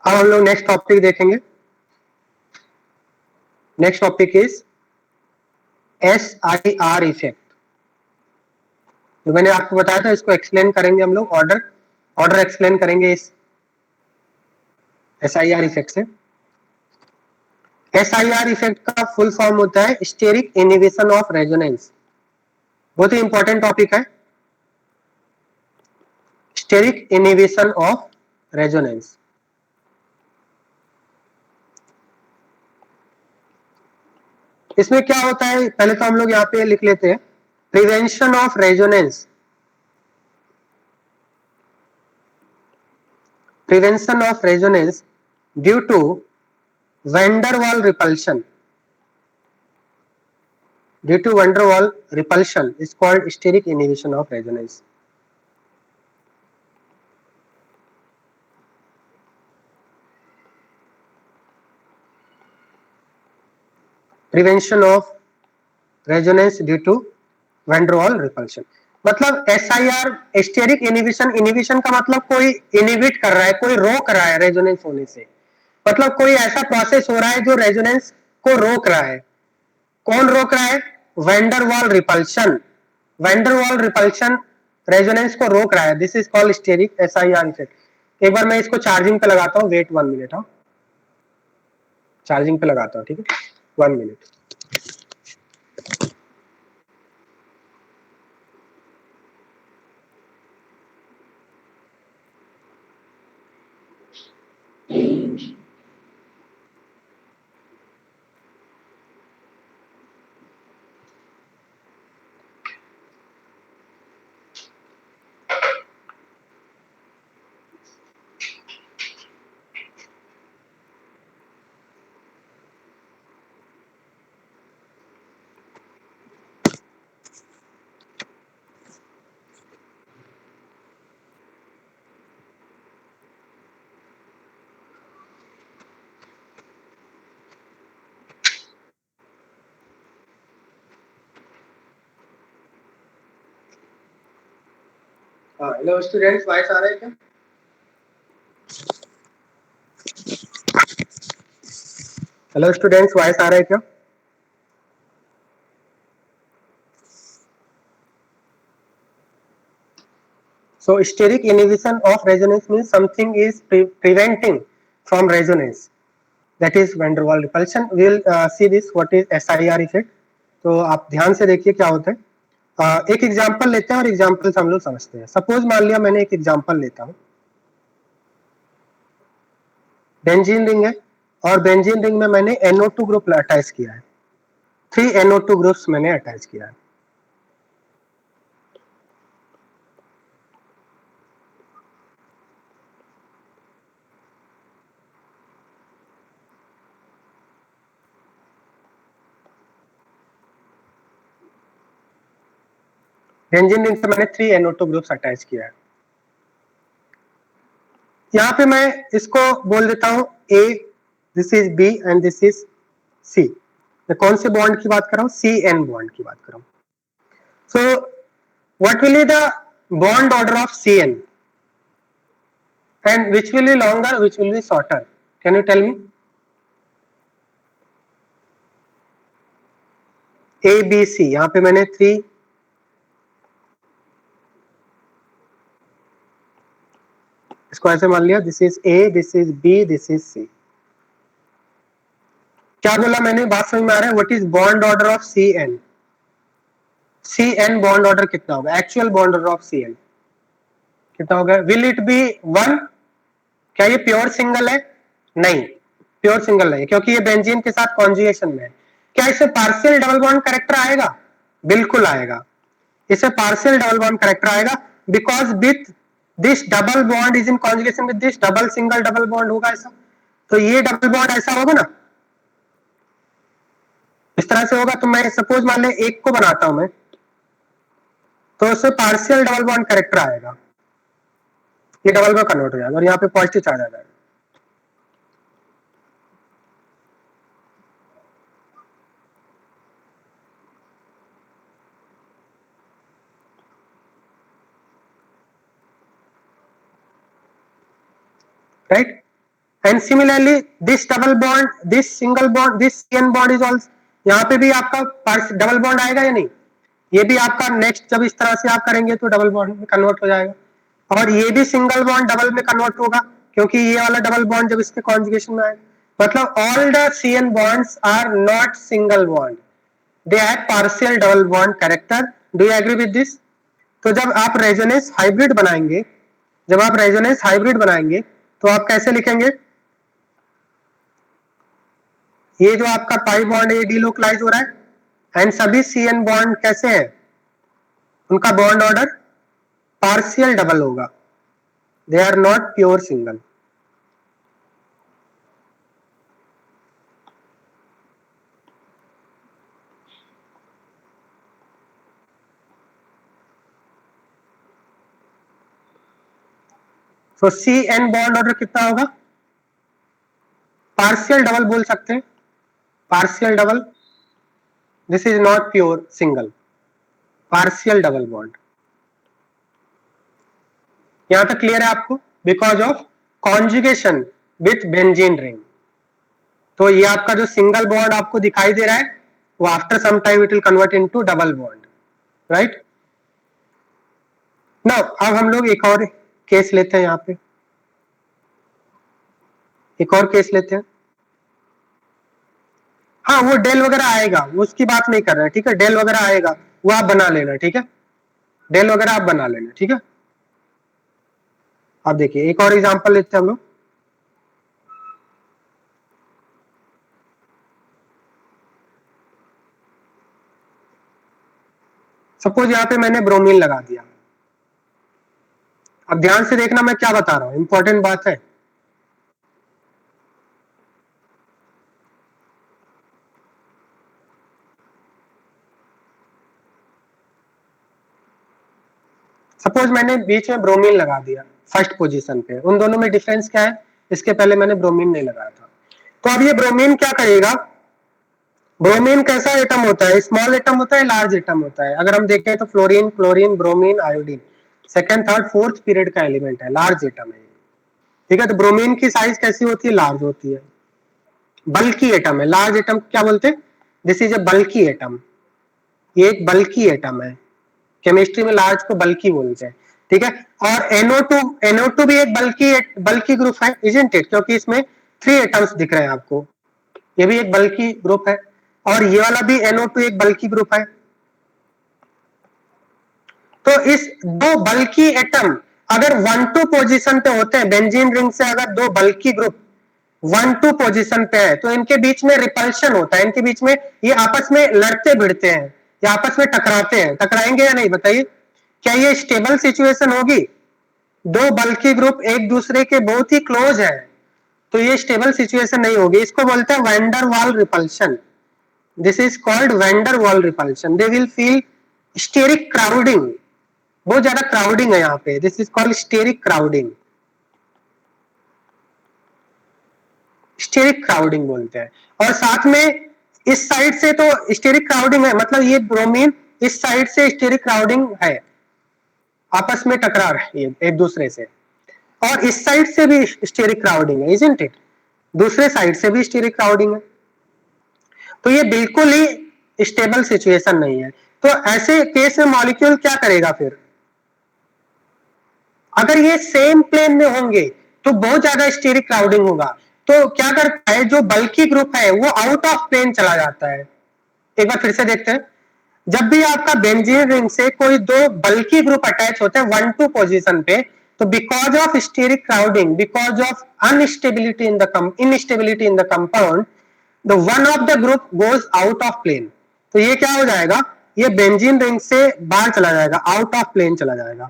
अब हम लोग नेक्स्ट टॉपिक देखेंगे, next topic is SIR effect. जो मैंने आपको बताया था, इसको एक्सप्लेन करेंगे हम लोग, ऑर्डर एक्सप्लेन करेंगे इस SIR इफेक्ट से। SIR इफेक्ट का फुल फॉर्म होता है स्टेरिक इनहिबिशन ऑफ रेजोनेंस। बहुत ही इंपॉर्टेंट टॉपिक है, स्टेरिक इनहिबिशन ऑफ रेजोनेंस। इसमें क्या होता है, पहले तो हम लोग यहाँ पे लिख लेते हैं, prevention of resonance, prevention of resonance due to van der Waal repulsion. Due to van der Waal repulsion is called steric inhibition of resonance. Prevention of resonance due to van der Waal repulsion. मतलब SIR steric inhibition, inhibition का मतलब कोई inhibit कर रहा है, कोई रोक रहा है रेजोनेंस होने से, मतलब कोई ऐसा प्रोसेस हो रहा है जो रेजोनेंस को रोक रहा है। कौन रोक रहा है? वैन डर वाल रिपल्शन। वैन डर वाल रिपल्शन रेजोनेंस को रोक रहा है, this is called steric SIR effect. एक बार मैं इसको चार्जिंग पे लगाता हूँ, वेट 1 मिनट। हाँ, चार्जिंग पे लगाता हूँ, ठीक है, 1 मिनट। हेलो स्टूडेंट्स, वॉइस आ रहा है क्या? हेलो स्टूडेंट्स, वॉइस आ रहा है क्या? So steric inhibition of resonance means something is preventing from resonance, that is van der Waal repulsion. We will see this what is SIR effect. तो आप ध्यान से देखिए क्या होता है। एक एग्जांपल लेते हैं और एग्जांपल से हम लोग समझते हैं। सपोज मान लिया मैंने एक एग्जांपल लेता हूँ, बेंजीन रिंग है और बेंजीन रिंग में मैंने NO2 ग्रुप अटैच किया है, 3 NO2 ग्रुप्स मैंने अटैच किया है। बेंजीन रिंग से मैंने 3 NO2 ग्रुप्स अटैच किया है। यहाँ पे मैं इसको बोल देता हूँ A, this is B and this is C। मैं कौन से बॉन्ड की बात कर रहा हूँ? CN बॉन्ड की बात कर रहा हूँ। So what will be the bond order of CN and which will be longer, which will be shorter? Can you tell me? ABC, यहाँ पे मैंने 3 इसको ऐसे मान लिया, this is A, this is B, this is C। क्या बोला मैंने, बात समझ में आ रहा है? What is bond order of CN? CN bond order कितना होगा? Actual bond order of CN कितना होगा? Will it be 1? क्या ये प्योर सिंगल है? नहीं, प्योर सिंगल नहीं, क्योंकि ये बेंजीन के साथ कॉन्जुगेशन में है। क्या इसे पार्शियल डबल बॉन्ड कैरेक्टर आएगा? बिल्कुल आएगा, इसे पार्शियल डबल बॉन्ड कैरेक्टर आएगा, because with this double bond is in conjugation with this double single double bond होगा ऐसा। तो ये डबल बॉन्ड ऐसा होगा ना, इस तरह से होगा। तो मैं सपोज मान ले एक को बनाता हूं मैं, तो उससे पार्शियल डबल बॉन्ड कैरेक्टर आएगा, ये डबल में कन्वर्ट हो जाएगा और यहाँ पे पॉजिटिव चार्ज आ जाएगा। Right? And similarly this double bond, this single bond, this CN bond is also, यहाँ पे भी आपका डबल बॉन्ड आएगा या नहीं, ये भी आपका नेक्स्ट जब इस तरह से आप करेंगे तो डबल बॉन्ड में कन्वर्ट हो जाएगा, और ये भी सिंगल बॉन्ड डबल में कन्वर्ट होगा, क्योंकि ये वाला डबल बॉन्ड जब इसके कॉन्जुगेशन में आएगा, मतलब all the CN bonds are not single bond, they have partial double bond character. Do you agree with this? तो जब आप रेजोनेंस हाइब्रिड बनाएंगे, जब आप रेजोनेंस हाइब्रिड बनाएंगे तो आप कैसे लिखेंगे, ये जो आपका पाई बॉन्ड ये डीलोकलाइज हो रहा है एंड सभी CN बॉन्ड कैसे हैं, उनका बॉन्ड ऑर्डर पार्शियल डबल होगा, they are not pure single. तो CN बॉन्ड ऑर्डर कितना होगा, पार्शियल डबल बोल सकते हैं, partial double, this is not pure single, partial double bond. यहां तक क्लियर है आपको, because of conjugation with benzene ring. तो ये आपका जो सिंगल बॉन्ड आपको दिखाई दे रहा है वो after some time it will convert into double bond, right. Now अब हम लोग एक और केस लेते हैं, यहाँ पे एक और केस लेते हैं. हाँ वो डेल वगैरह आएगा, वो उसकी बात नहीं कर रहे हैं, ठीक है, डेल वगैरह आएगा वो आप बना लेना, ठीक है, डेल वगैरह आप बना लेना, ठीक है. आप देखिए एक और एग्जांपल लेते हैं हम लोग. सपोज यहाँ पे मैंने ब्रोमीन लगा दिया, अब ध्यान से देखना मैं क्या बता रहा हूं, इंपॉर्टेंट बात है. सपोज मैंने बीच में ब्रोमीन लगा दिया फर्स्ट पोजीशन पे, उन दोनों में डिफरेंस क्या है, इसके पहले मैंने ब्रोमीन नहीं लगाया था. तो अब ये ब्रोमीन क्या करेगा, ब्रोमीन कैसा एटम होता है, स्मॉल एटम होता है, लार्ज एटम होता है. अगर हम देखें तो fluorine, chlorine, bromine, iodine second third fourth period का एलिमेंट है, लार्ज एटम है, ठीक है. तो ब्रोमीन की साइज कैसी होती है, लार्ज होती है, बल्की एटम है. लार्ज एटम क्या बोलते हैं, this is a bulky atom, ये एक बल्की एटम है, केमिस्ट्री में लार्ज को बल्की बोलते हैं, ठीक है. और NO2 भी एक बल्की ग्रुप है, इजंट इट, क्योंकि इसमें 3 एटम्स दिख रहे हैं आपको, ये भी एक बल्की ग्रुप है, और ये वाला भी NO2 एक बल्की ग्रुप है. तो इस दो बल्की एटम अगर 1-2 पोजीशन पे होते हैं, बेंजीन रिंग से अगर दो बल्की ग्रुप 1-2 पोजीशन पे है तो इनके बीच में रिपल्शन होता है, इनके बीच में ये आपस में लड़ते भिड़ते हैं या आपस में टकराते हैं, टकराएंगे या नहीं बताइए, क्या ये स्टेबल सिचुएशन होगी, दो बल्की ग्रुप एक दूसरे के बहुत ही क्लोज है तो ये स्टेबल सिचुएशन नहीं होगी, इसको बोलते हैं van der Waal repulsion. This is called van der Waal repulsion. They will feel steric crowding, बहुत ज्यादा क्राउडिंग है यहाँ पे, this is called steric crowding, steric crowding बोलते हैं. और साथ में इस साइड से तो स्टेरिक क्राउडिंग है, मतलब ये ब्रोमीन इस साइड से स्टेरिक क्राउडिंग है, आपस में टकरा रहे हैं एक दूसरे से, और इस साइड से भी स्टेरिक क्राउडिंग है, इजंट इट, दूसरे साइड से भी स्टेरिक क्राउडिंग है. तो ये बिल्कुल ही स्टेबल सिचुएशन नहीं है. तो ऐसे केस में मॉलिक्यूल क्या करेगा फिर, अगर ये सेम प्लेन में होंगे तो बहुत ज्यादा स्टेरिक क्राउडिंग होगा, तो क्या करता है जो बल्की ग्रुप है वो आउट ऑफ प्लेन चला जाता है. एक बार फिर से देखते हैं, जब भी आपका बेंजीन रिंग से कोई दो बल्की ग्रुप अटैच होते हैं 1-2 पोजीशन पे, तो because of steric crowding, because of instability in the compound, the one of the group goes out of plane. तो ये क्या हो जाएगा, ये बेंजीन रिंग से बाहर चला जाएगा, आउट ऑफ प्लेन चला जाएगा,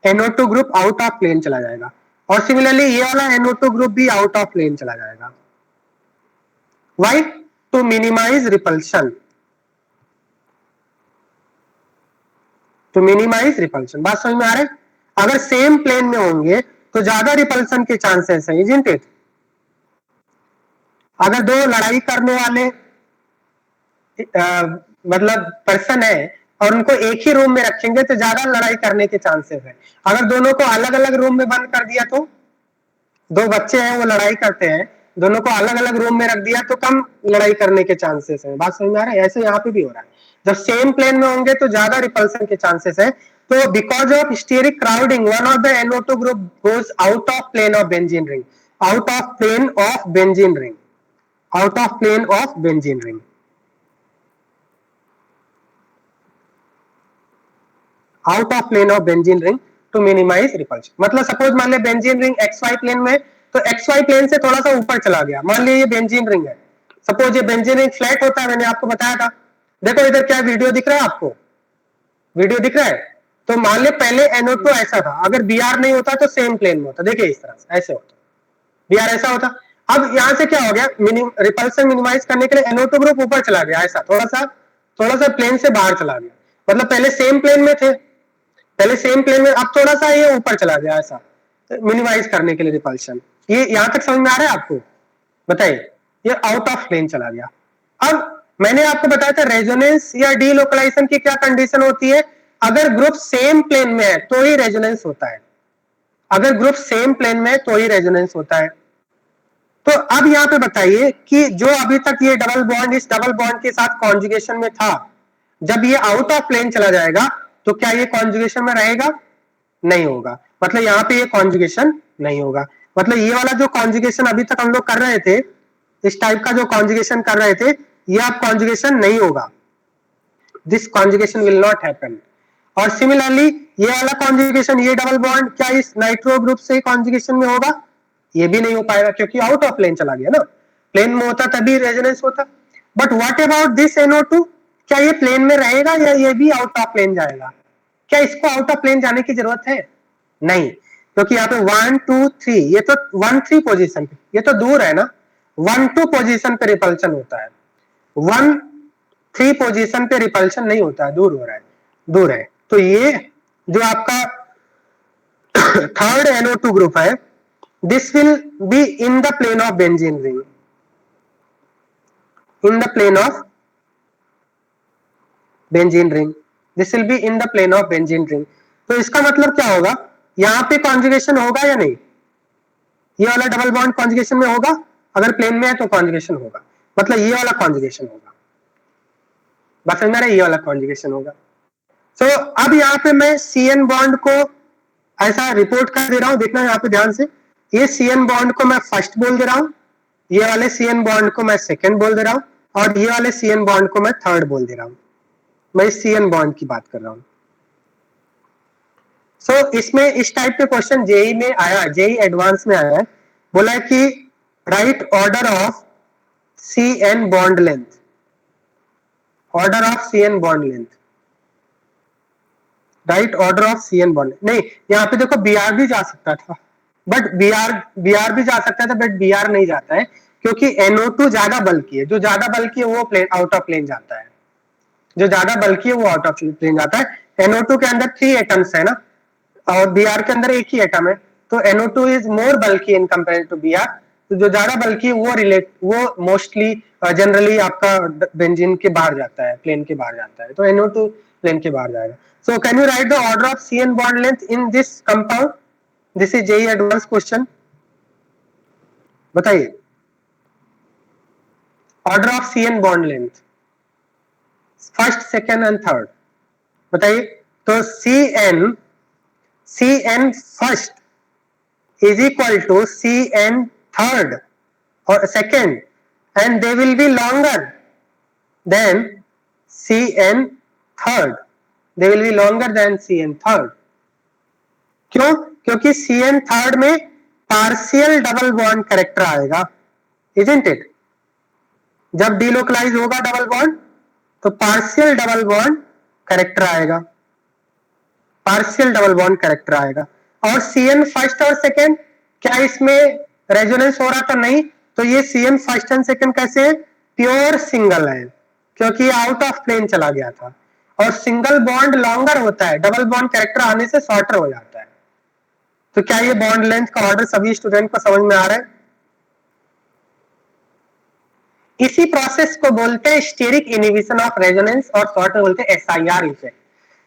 NO2 group out of plane चला जाएगा, और सिमिलरली ये वाला NO2 ग्रुप भी आउट ऑफ प्लेन चला जाएगा. Why? To minimize repulsion. To minimize repulsion. बात समझ में आ रहा है, अगर सेम प्लेन में होंगे तो ज्यादा रिपल्सन के चांसेस है, isn't it? अगर दो लड़ाई करने वाले मतलब पर्सन है और उनको एक ही रूम में रखेंगे तो ज्यादा लड़ाई करने के चांसेस है, अगर दोनों को अलग अलग रूम में बंद कर दिया तो दो बच्चे हैं वो लड़ाई करते हैं, दोनों को अलग अलग रूम में रख दिया तो कम लड़ाई करने के चांसेस हैं। बात समझ में आ रहा है? ऐसे यहाँ पे भी हो रहा है, जब सेम प्लेन में होंगे तो ज्यादा रिपल्सन के चांसेस है। तो because of steric crowding one of the NO2 group goes out of plane of benzene ring, out of plane of benzene ring, out of plane of benzene ring. Out of plane of benzene ring to minimize repulsion. मतलब suppose मान लिया benzene ring XY plane में, तो XY plane से थोड़ा सा ऊपर चला गया। मान लिया ये बेंजीन रिंग है, सपोज ये बेंजीन रिंग फ्लैट होता है, मैंने आपको बताया था। देखो इधर क्या वीडियो दिख रहा है आपको, वीडियो दिख रहा है? तो मान लिया पहले NO2 ऐसा था, अगर Br नहीं होता तो सेम प्लेन में होता, देखिए इस तरह से ऐसे होता, Br ऐसा होता। अब यहां से क्या हो गया, रिपल्सन मिनिमाइज करने के लिए NO2 ग्रुप ऊपर चला गया, ऐसा थोड़ा सा प्लेन से बाहर चला गया। मतलब पहले सेम प्लेन में थे, पहले सेम प्लेन में, अब थोड़ा सा ये ऊपर चला गया, ऐसा मिनिमाइज करने के लिए रिपल्शन। ये यहां तक समझ में आ रहा है आपको? बताइए, ये आउट ऑफ प्लेन चला गया। अब मैंने आपको बताया था रेजोनेंस या डीलोकलाइजेशन की क्या कंडीशन होती है, अगर ग्रुप सेम प्लेन में है तो ही रेजोनेंस होता है, अगर ग्रुप सेम प्लेन में है तो ही रेजोनेंस होता है। तो अब यहां पे बताइए कि जो अभी तक ये डबल बॉन्ड इस डबल बॉन्ड के साथ कॉन्जुगेशन में था, जब ये आउट ऑफ प्लेन चला जाएगा तो क्या ये कॉन्जुगेशन में रहेगा? नहीं होगा। मतलब यहाँ पे ये कॉन्जुगेशन नहीं होगा। मतलब ये वाला जो कॉन्जुगेशन अभी तक हम लोग कर रहे थे, इस टाइप का जो कॉन्जुगेशन कर रहे थे, ये अब कॉन्जुगेशन नहीं होगा, this conjugation will not happen. और सिमिलरली ये वाला कॉन्जुगेशन, ये डबल बॉन्ड क्या इस नाइट्रो ग्रुप से कॉन्जुगेशन में होगा? ये भी नहीं हो पाएगा, क्योंकि आउट ऑफ प्लेन चला गया ना। प्लेन में होता तभी रेजोनेंस होता। But what about this NO2, क्या ये प्लेन में रहेगा या ये भी आउट ऑफ प्लेन जाएगा? क्या इसको आउट ऑफ प्लेन जाने की जरूरत है? नहीं, क्योंकि यहाँ पे 1 2 3, ये तो 1 3 पोजीशन पे, ये तो दूर है ना, 1 2 पोजीशन पे रिपल्शन होता है, 1 3 पोजीशन पे रिपल्शन नहीं होता है, दूर हो रहा है, दूर है। तो ये जो आपका थर्ड NO2 ग्रुप है, this will be in the plane of benzene ring, in the plane of benzene ring, this will be in the plane of benzene ring। तो इसका मतलब क्या होगा, यहां पे कॉन्जुगेशन होगा या नहीं? ये वाला डबल बॉन्ड कॉन्जुगेशन में होगा, अगर प्लेन में है तो कॉन्जुगेशन होगा, मतलब ये वाला कॉन्जुगेशन होगा। बस समझ में आ रहा है? ये वाला कॉन्जुगेशन होगा। तो अब यहाँ पे मैं CN बॉन्ड को ऐसा रिपोर्ट कर दे रहा हूं, देखना यहाँ पे ध्यान से, ये CN बॉन्ड को मैं फर्स्ट बोल दे रहा हूं, ये वाले CN बॉन्ड को मैं सेकंड बोल दे रहा हूं, और ये वाले CN बॉन्ड को मैं थर्ड बोल दे रहा हूं। मैं इस CN बॉन्ड की बात कर रहा हूं। सो इसमें इस टाइप के क्वेश्चन जेई में आया, जेई एडवांस में आया है, बोला है कि right order of CN bond length, order of CN bond length, right order of CN bond. नहीं, यहाँ पे देखो Br भी जा सकता था, बट Br भी जा सकता था, बट Br नहीं जाता है, क्योंकि NO2 ज्यादा बल्कि है, जो ज्यादा बल्कि है वो प्लेन आउट ऑफ प्लेन जाता है, जो ज्यादा बल्कि है वो आउट ऑफ प्लेन जाता है। NO2 के अंदर 3 एटम्स है ना, और Br के अंदर एक ही एटम है, तो NO2 इज मोर बल्कि इन कंपेयर टू Br। तो जो ज्यादा बल्कि है वो मोस्टली जनरली आपका बेंजीन के बाहर जाता है, प्लेन के बाहर जाता है, तो NO2 प्लेन के बाहर जाएगा। So can you write the order of CN bond length in this compound? This is JEE advanced question. बताइए, order of CN bond length, first, second and third, बताइए। तो CN first is equal to CN third or second, and they will be longer than CN third, they will be longer than CN third। क्यों? क्योंकि CN third में partial double bond character आएगा, isn't it? जब delocalise होगा double bond तो partial double bond character आएगा, partial double bond character आएगा। और CN फर्स्ट और सेकेंड, क्या इसमें रेजोनेंस हो रहा था? नहीं। तो ये CN फर्स्ट एंड सेकेंड कैसे है? प्योर सिंगल है, क्योंकि आउट ऑफ प्लेन चला गया था, और सिंगल बॉन्ड लॉन्गर होता है, डबल बॉन्ड कैरेक्टर आने से शॉर्टर हो जाता है। तो क्या ये बॉन्ड लेंथ का ऑर्डर सभी स्टूडेंट को समझ में आ रहा है? इसी प्रोसेस को बोलते हैं स्टेरिक इनहिबिशन ऑफ रेजोनेंस, और शॉर्ट में बोलते हैं SIR इफेक्ट।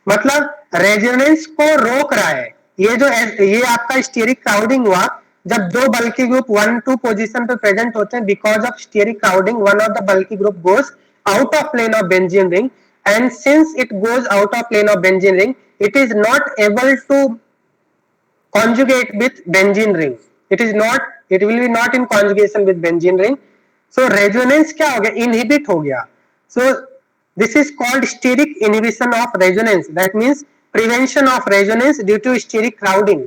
मतलब रेजोनेंस को रोक रहा है, ये जो ये आपका स्टेरिक क्राउडिंग हुआ, जब दो बल्की ग्रुप 1-2 पोजीशन पे प्रेजेंट होते हैं, because of steric crowding one of the bulky group goes out of plane of benzene ring, and since it goes out of plane of benzene ring, it is not able to conjugate with benzene ring. It will be not in conjugation with benzene ring. So resonance क्या हो गया? Inhibit हो गया. So this is called steric inhibition of resonance. That means prevention of resonance due to steric crowding.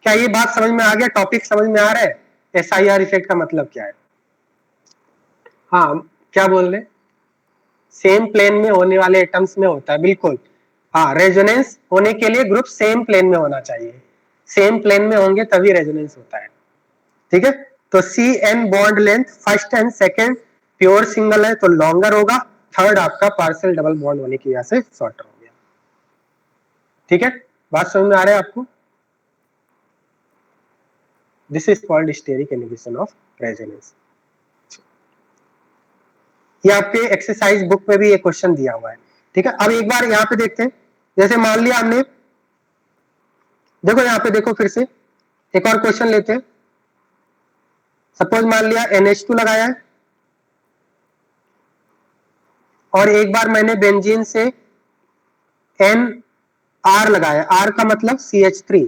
क्या ये बात समझ में आ गया? टॉपिक समझ में आ रहा है? SIR इफेक्ट का मतलब क्या है? हाँ, क्या बोल रहे? सेम प्लेन में होने वाले एटम्स में होता है, बिल्कुल. हाँ, रेजोनेंस होने के लिए ग्रुप सेम प्लेन में होना चाहिए. सेम प्लेन में होंगे तभी रेजोनेंस होता है. ठीक है. तो C N bond length first and second pure single है तो लॉन्गर होगा, थर्ड आपका पार्शियल डबल बॉन्ड होने की वजह से शॉर्टर हो गया. ठीक है, बात समझ में आ रहा है आपको? This is called steric inhibition of resonance. ये आपके एक्सरसाइज बुक में भी ये क्वेश्चन दिया हुआ है. ठीक है, अब एक बार यहाँ पे देखते हैं. जैसे मान लिया हमने, देखो यहाँ पे देखो, फिर से एक और क्वेश्चन लेते हैं. सपोज मान लिया NH2 लगाया है और एक बार मैंने बेंजीन से NR लगाया. R का मतलब CH3,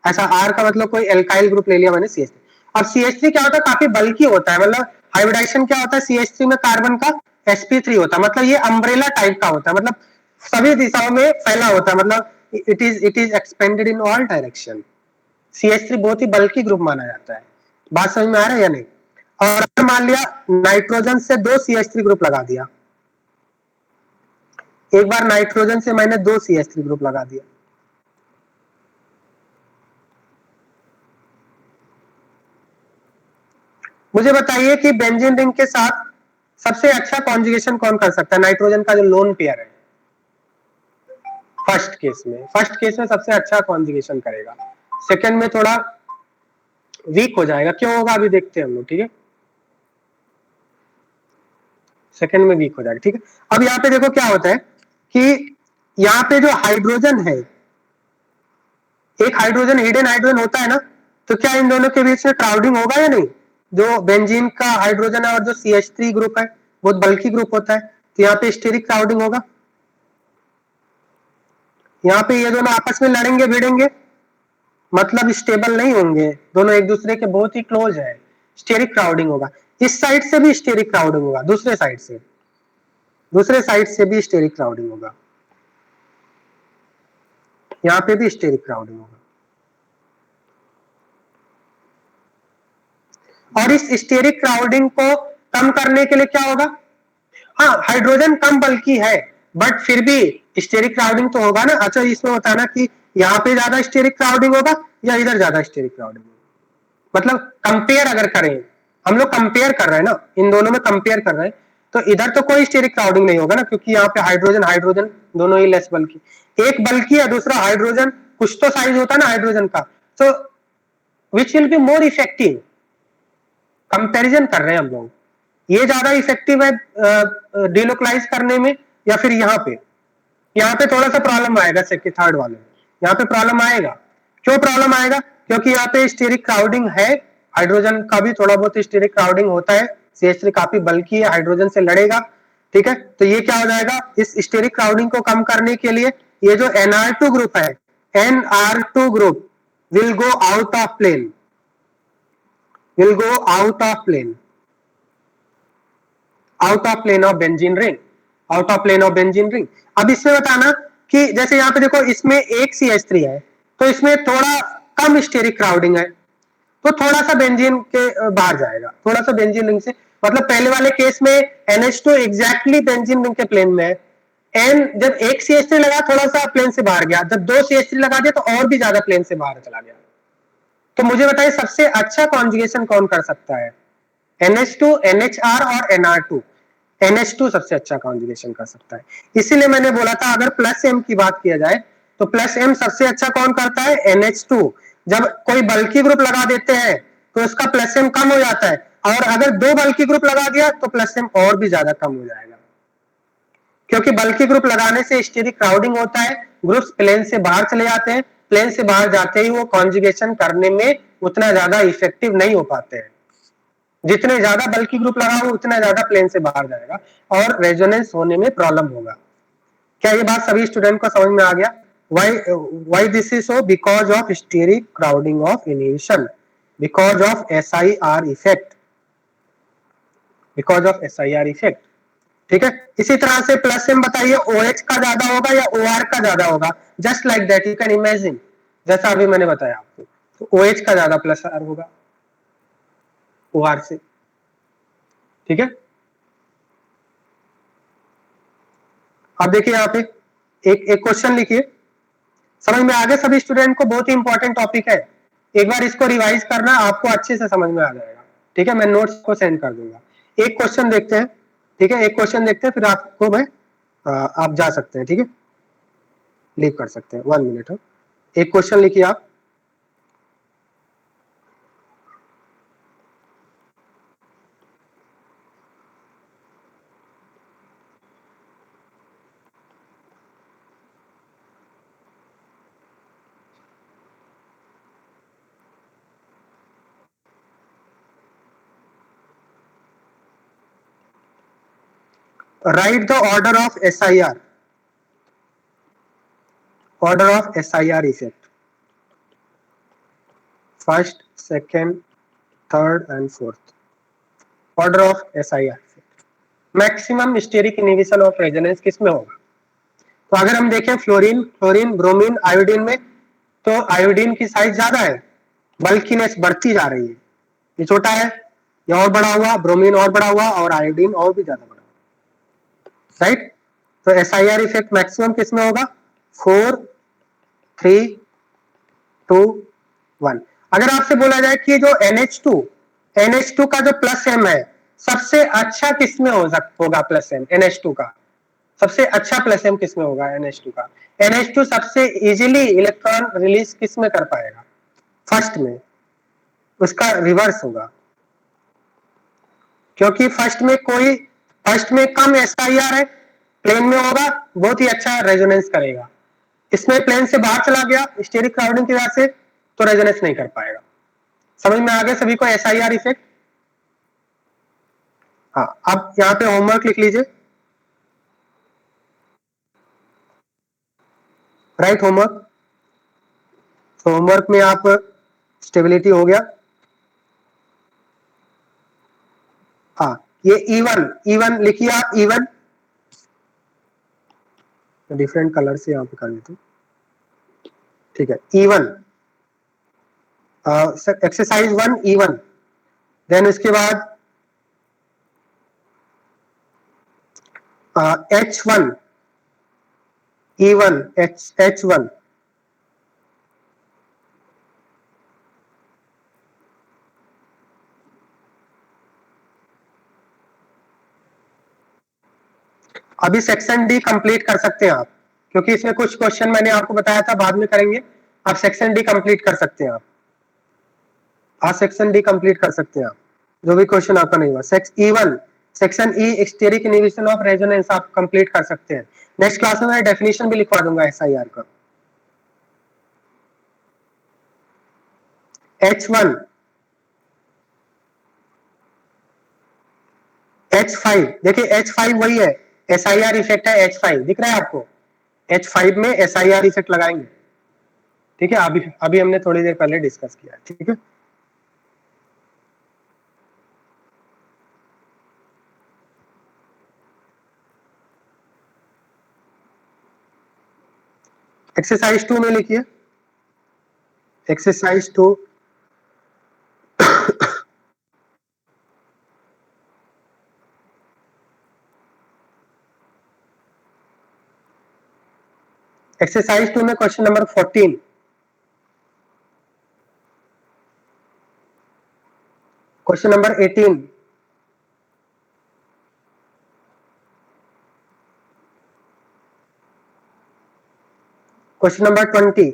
ऐसा R का मतलब कोई एल्काइल ग्रुप ले लिया मैंने CH3. अब CH3 क्या होता है? काफी बल्की होता है. मतलब हाइब्रिडाइजेशन क्या होता है? CH3 में कार्बन का sp3 होता है. मतलब ये अम्ब्रेला टाइप का होता है, मतलब सभी दिशाओं में फैला होता है. मतलब it is expanded in all direction. CH3 बहुत ही बल्की ग्रुप माना जाता है. बात समझ में आ रहा है या नहीं? और अगर मान लिया नाइट्रोजन से 2 CH3 ग्रुप लगा दिया, एक बार नाइट्रोजन से मैंने 2 CH3 ग्रुप लगा दिया, मुझे बताइए कि बेंजीन रिंग के साथ सबसे अच्छा कॉन्जुगेशन कौन कर सकता है? नाइट्रोजन का जो लोन पेयर है. फर्स्ट केस में सबसे अच्छा कॉन्जुगेशन करेगा. सेकंड में थोड़ा वीक हो जाएगा. क्यों होगा अभी देखते हैं हम लोग. ठीक है, सेकंड में वीक हो जाएगा. ठीक है, अब यहाँ पे देखो क्या होता है कि यहाँ पे जो हाइड्रोजन है, एक हाइड्रोजन हिडन हाइड्रोजन होता है ना, तो क्या इन दोनों के बीच में क्राउडिंग होगा या नहीं? जो बेंजीन का हाइड्रोजन है और जो CH3 ग्रुप है बहुत बल्की ग्रुप होता है, तो यहाँ पे स्टेरिक क्राउडिंग होगा. यहाँ पे ये दोनों आपस में लड़ेंगे भिड़ेंगे, मतलब स्टेबल नहीं होंगे. दोनों एक दूसरे के बहुत ही क्लोज है, स्टेरिक क्राउडिंग होगा. इस साइड से भी स्टेरिक क्राउडिंग होगा, दूसरे साइड से भी स्टेरिक क्राउडिंग होगा. यहाँ पे भी स्टेरिक क्राउडिंग होगा. और इस स्टेरिक क्राउडिंग को कम करने के लिए क्या होगा? हाँ, हाइड्रोजन कम बल्कि है बट फिर भी स्टेरिक क्राउडिंग तो होगा ना. अच्छा, इसमें बताना कि यहाँ पे ज्यादा स्टेरिक क्राउडिंग होगा या इधर ज्यादा स्टेरिक क्राउडिंग होगा. मतलब कंपेयर अगर करें, हम लोग कंपेयर कर रहे हैं ना, इन दोनों में कंपेयर कर रहे हैं, तो इधर तो कोई स्टेरिक क्राउडिंग नहीं होगा ना, क्योंकि यहाँ पे हाइड्रोजन दोनों ही लेस बल्कि. एक बल्कि है, दूसरा हाइड्रोजन. कुछ तो साइज होता है ना हाइड्रोजन का, तो विच will be more effective. Comparison कर रहे हैं हम लोग, ये ज्यादा इफेक्टिव है डिलोकलाइज करने में या फिर यहाँ पे थोड़ा सा प्रॉब्लम आएगा. सेकंड थर्ड वाले में यहाँ पे प्रॉब्लम आएगा. क्यों प्रॉब्लम आएगा? क्योंकि यहाँ पे स्टेरिक क्राउडिंग है. हाइड्रोजन का भी थोड़ा बहुत स्टेरिक क्राउडिंग होता है. CH3 काफी बल्कि है, हाइड्रोजन से लड़ेगा. ठीक है, तो ये क्या हो जाएगा? इस स्टेरिक क्राउडिंग को कम करने के लिए ये जो NR2 ग्रुप है, NR2 group will go out of plane, out of plane of benzene ring. अब इसमें बताना कि जैसे यहाँ पे देखो, इसमें एक CH3 है तो इसमें थोड़ा कम स्टेरिक क्राउडिंग है, तो थोड़ा सा बेंजीन के बाहर जाएगा, थोड़ा सा बेंजीन रिंग से. मतलब पहले वाले केस में NH2 एग्जैक्टली बेंजीन रिंग के प्लेन में है. जब एक CH3 लगा थोड़ा सा प्लेन से बाहर गया, जब 2 CH3 लगा दिया तो और भी ज्यादा प्लेन से बाहर चला गया. तो मुझे बताइए सबसे अच्छा कॉन्जुगेशन कौन कर सकता है? NH2, NHR और NR2. NH2 सबसे अच्छा कॉन्जुगेशन कर सकता है. इसीलिए मैंने बोला था अगर प्लस M की बात किया जाए तो प्लस M सबसे अच्छा कौन करता है? NH2. जब कोई बल्की ग्रुप लगा देते हैं तो उसका प्लस M कम हो जाता है, और अगर 2 बल्की ग्रुप लगा दिया तो प्लस M और भी ज्यादा कम हो जाएगा, क्योंकि बल्की ग्रुप लगाने से स्टेरिक क्राउडिंग होता है, ग्रुप्स प्लेन से बाहर चले जाते हैं, प्लेन से बाहर जाते ही वो कॉन्जुगेशन करने में उतना ज्यादा इफेक्टिव नहीं हो पाते हैं। जितने ज्यादा बल्कि ग्रुप लगाओ उतना ज्यादा प्लेन से बाहर जाएगा और रेजोनेंस होने में प्रॉब्लम होगा। क्या ये बात सभी स्टूडेंट को समझ में आ गया? Why this is so? Because of steric crowding of inhibition, because of SIR effect, because of SIR effect। ठीक है, इसी तरह से प्लस एम बताइए OH का ज्यादा होगा या OR का ज्यादा होगा? Just like that you can imagine, जैसा अभी मैंने बताया आपको, तो OH का ज्यादा प्लस आर होगा OR से। ठीक है, अब देखिए यहाँ पे एक क्वेश्चन लिखिए, समझ में आ गया सभी स्टूडेंट को? बहुत ही इंपॉर्टेंट टॉपिक है, एक बार इसको रिवाइज करना, आपको अच्छे से समझ में आ जाएगा। ठीक है, मैं नोट्स को सेंड कर दूंगा। एक क्वेश्चन देखते हैं, ठीक है, एक क्वेश्चन देखते हैं, फिर आपको मैं आप जा सकते हैं। ठीक है, लीव कर सकते हैं, 1 मिनट। एक क्वेश्चन लिखिए आप। Write the order of SIR, order of SIR effect, first, second, third and fourth, order of SIR effect। Maximum steric inhibition of resonance किसमें होगा? तो अगर हम देखें फ्लोरीन, ब्रोमीन, आयोडीन में, तो आयोडीन की साइज ज्यादा है, बल्किनेस बढ़ती जा रही है, ये छोटा है, ये और बड़ा हुआ, ब्रोमीन और बड़ा हुआ और आयोडीन और भी ज्यादा बड़ा, राइट? तो SIR इफेक्ट मैक्सिमम किसमें होगा? 4, 3, 2, 1। अगर आपसे बोला जाए कि जो NH2 का जो प्लस एम है, सबसे अच्छा किसमें होगा प्लस एम? NH2 का सबसे अच्छा प्लस एम किसमें होगा? NH2 का। NH2 सबसे इजीली इलेक्ट्रॉन रिलीज किसमें कर पाएगा? फर्स्ट में, उसका रिवर्स होगा, क्योंकि फर्स्ट में कम SIR है, प्लेन में होगा, बहुत ही अच्छा रेजोनेंस करेगा। इसमें प्लेन से बाहर चला गया स्टेरिक क्राउडिंग की वजह से, तो रेजोनेंस नहीं कर पाएगा। समझ में आ गया सभी को SIR इफेक्ट? हाँ, अब यहाँ पे होमवर्क लिख लीजिए, राइट होमवर्क। तो होमवर्क में आप स्टेबिलिटी हो गया, हाँ, ये E1 लिखिए आप, E1 डिफरेंट कलर से यहाँ पे कर देता हूँ। ठीक है, E1 एक्सरसाइज 1 E1, देन उसके बाद H1 E1 H1, अभी सेक्शन डी कंप्लीट कर सकते हैं आप, क्योंकि इसमें कुछ क्वेश्चन मैंने आपको बताया था बाद में करेंगे। आप सेक्शन डी कंप्लीट कर सकते हैं, आप आज सेक्शन डी कंप्लीट कर सकते हैं आप, जो भी क्वेश्चन आपका नहीं हुआ। E1 section E steric inhibition of resonance आप कंप्लीट कर सकते हैं। नेक्स्ट क्लास में मैं डेफिनेशन भी लिखवा दूंगा SIR का। H1 H5, देखिए H5 वही है, SIR इफेक्ट है H5, दिख रहा है आपको? H5 में SIR इफेक्ट लगाएंगे। ठीक है, अभी हमने थोड़ी देर पहले डिस्कस किया। ठीक है, एक्सरसाइज 2 में लिखिए, एक्सरसाइज 2 एक्सरसाइज 2 में question number 14, question number 18, question number 20।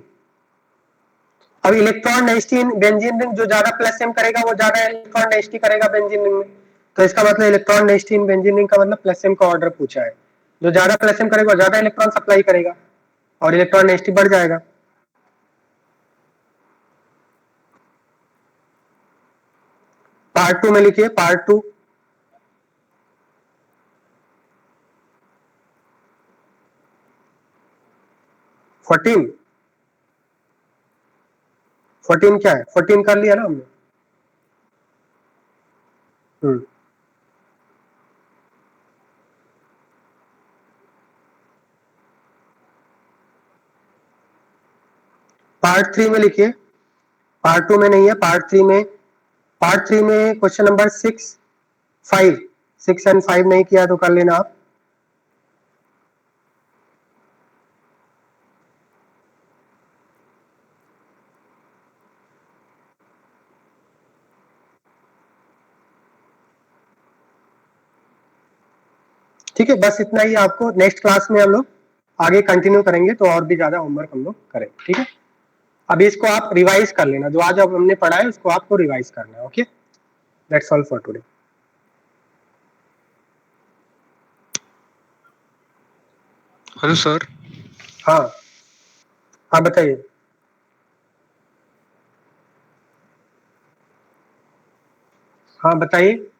अब इलेक्ट्रॉन डेंसिटी बेंजीन रिंग, जो ज्यादा प्लस एम करेगा वो ज्यादा इलेक्ट्रॉन डेंसिटी करेगा बेंजीन रिंग में, तो इसका मतलब electron density in benzene ring का मतलब प्लस एम का ऑर्डर पूछा है। जो ज्यादा प्लस एम करेगा वो ज्यादा इलेक्ट्रॉन सप्लाई करेगा और इलेक्ट्रॉन डेंसिटी बढ़ जाएगा। पार्ट 2 में लिखिए, पार्ट 2 14 क्या है? 14 कर लिया ना हमने। पार्ट 3 में लिखिए, पार्ट 2 में नहीं है, पार्ट 3 में। पार्ट 3 में क्वेश्चन नंबर 6 एंड 5 नहीं किया तो कर लेना आप। ठीक है, बस इतना ही आपको। नेक्स्ट क्लास में हम लोग आगे कंटिन्यू करेंगे तो और भी ज्यादा होमवर्क हम लोग करेंगे। ठीक है, अभी इसको आप रिवाइज कर लेना, जो आज अब हमने पढ़ा है उसको आपको रिवाइज करना है। Okay, that's all for today. Hello sir. हाँ हाँ, बताइए। हाँ बताइए।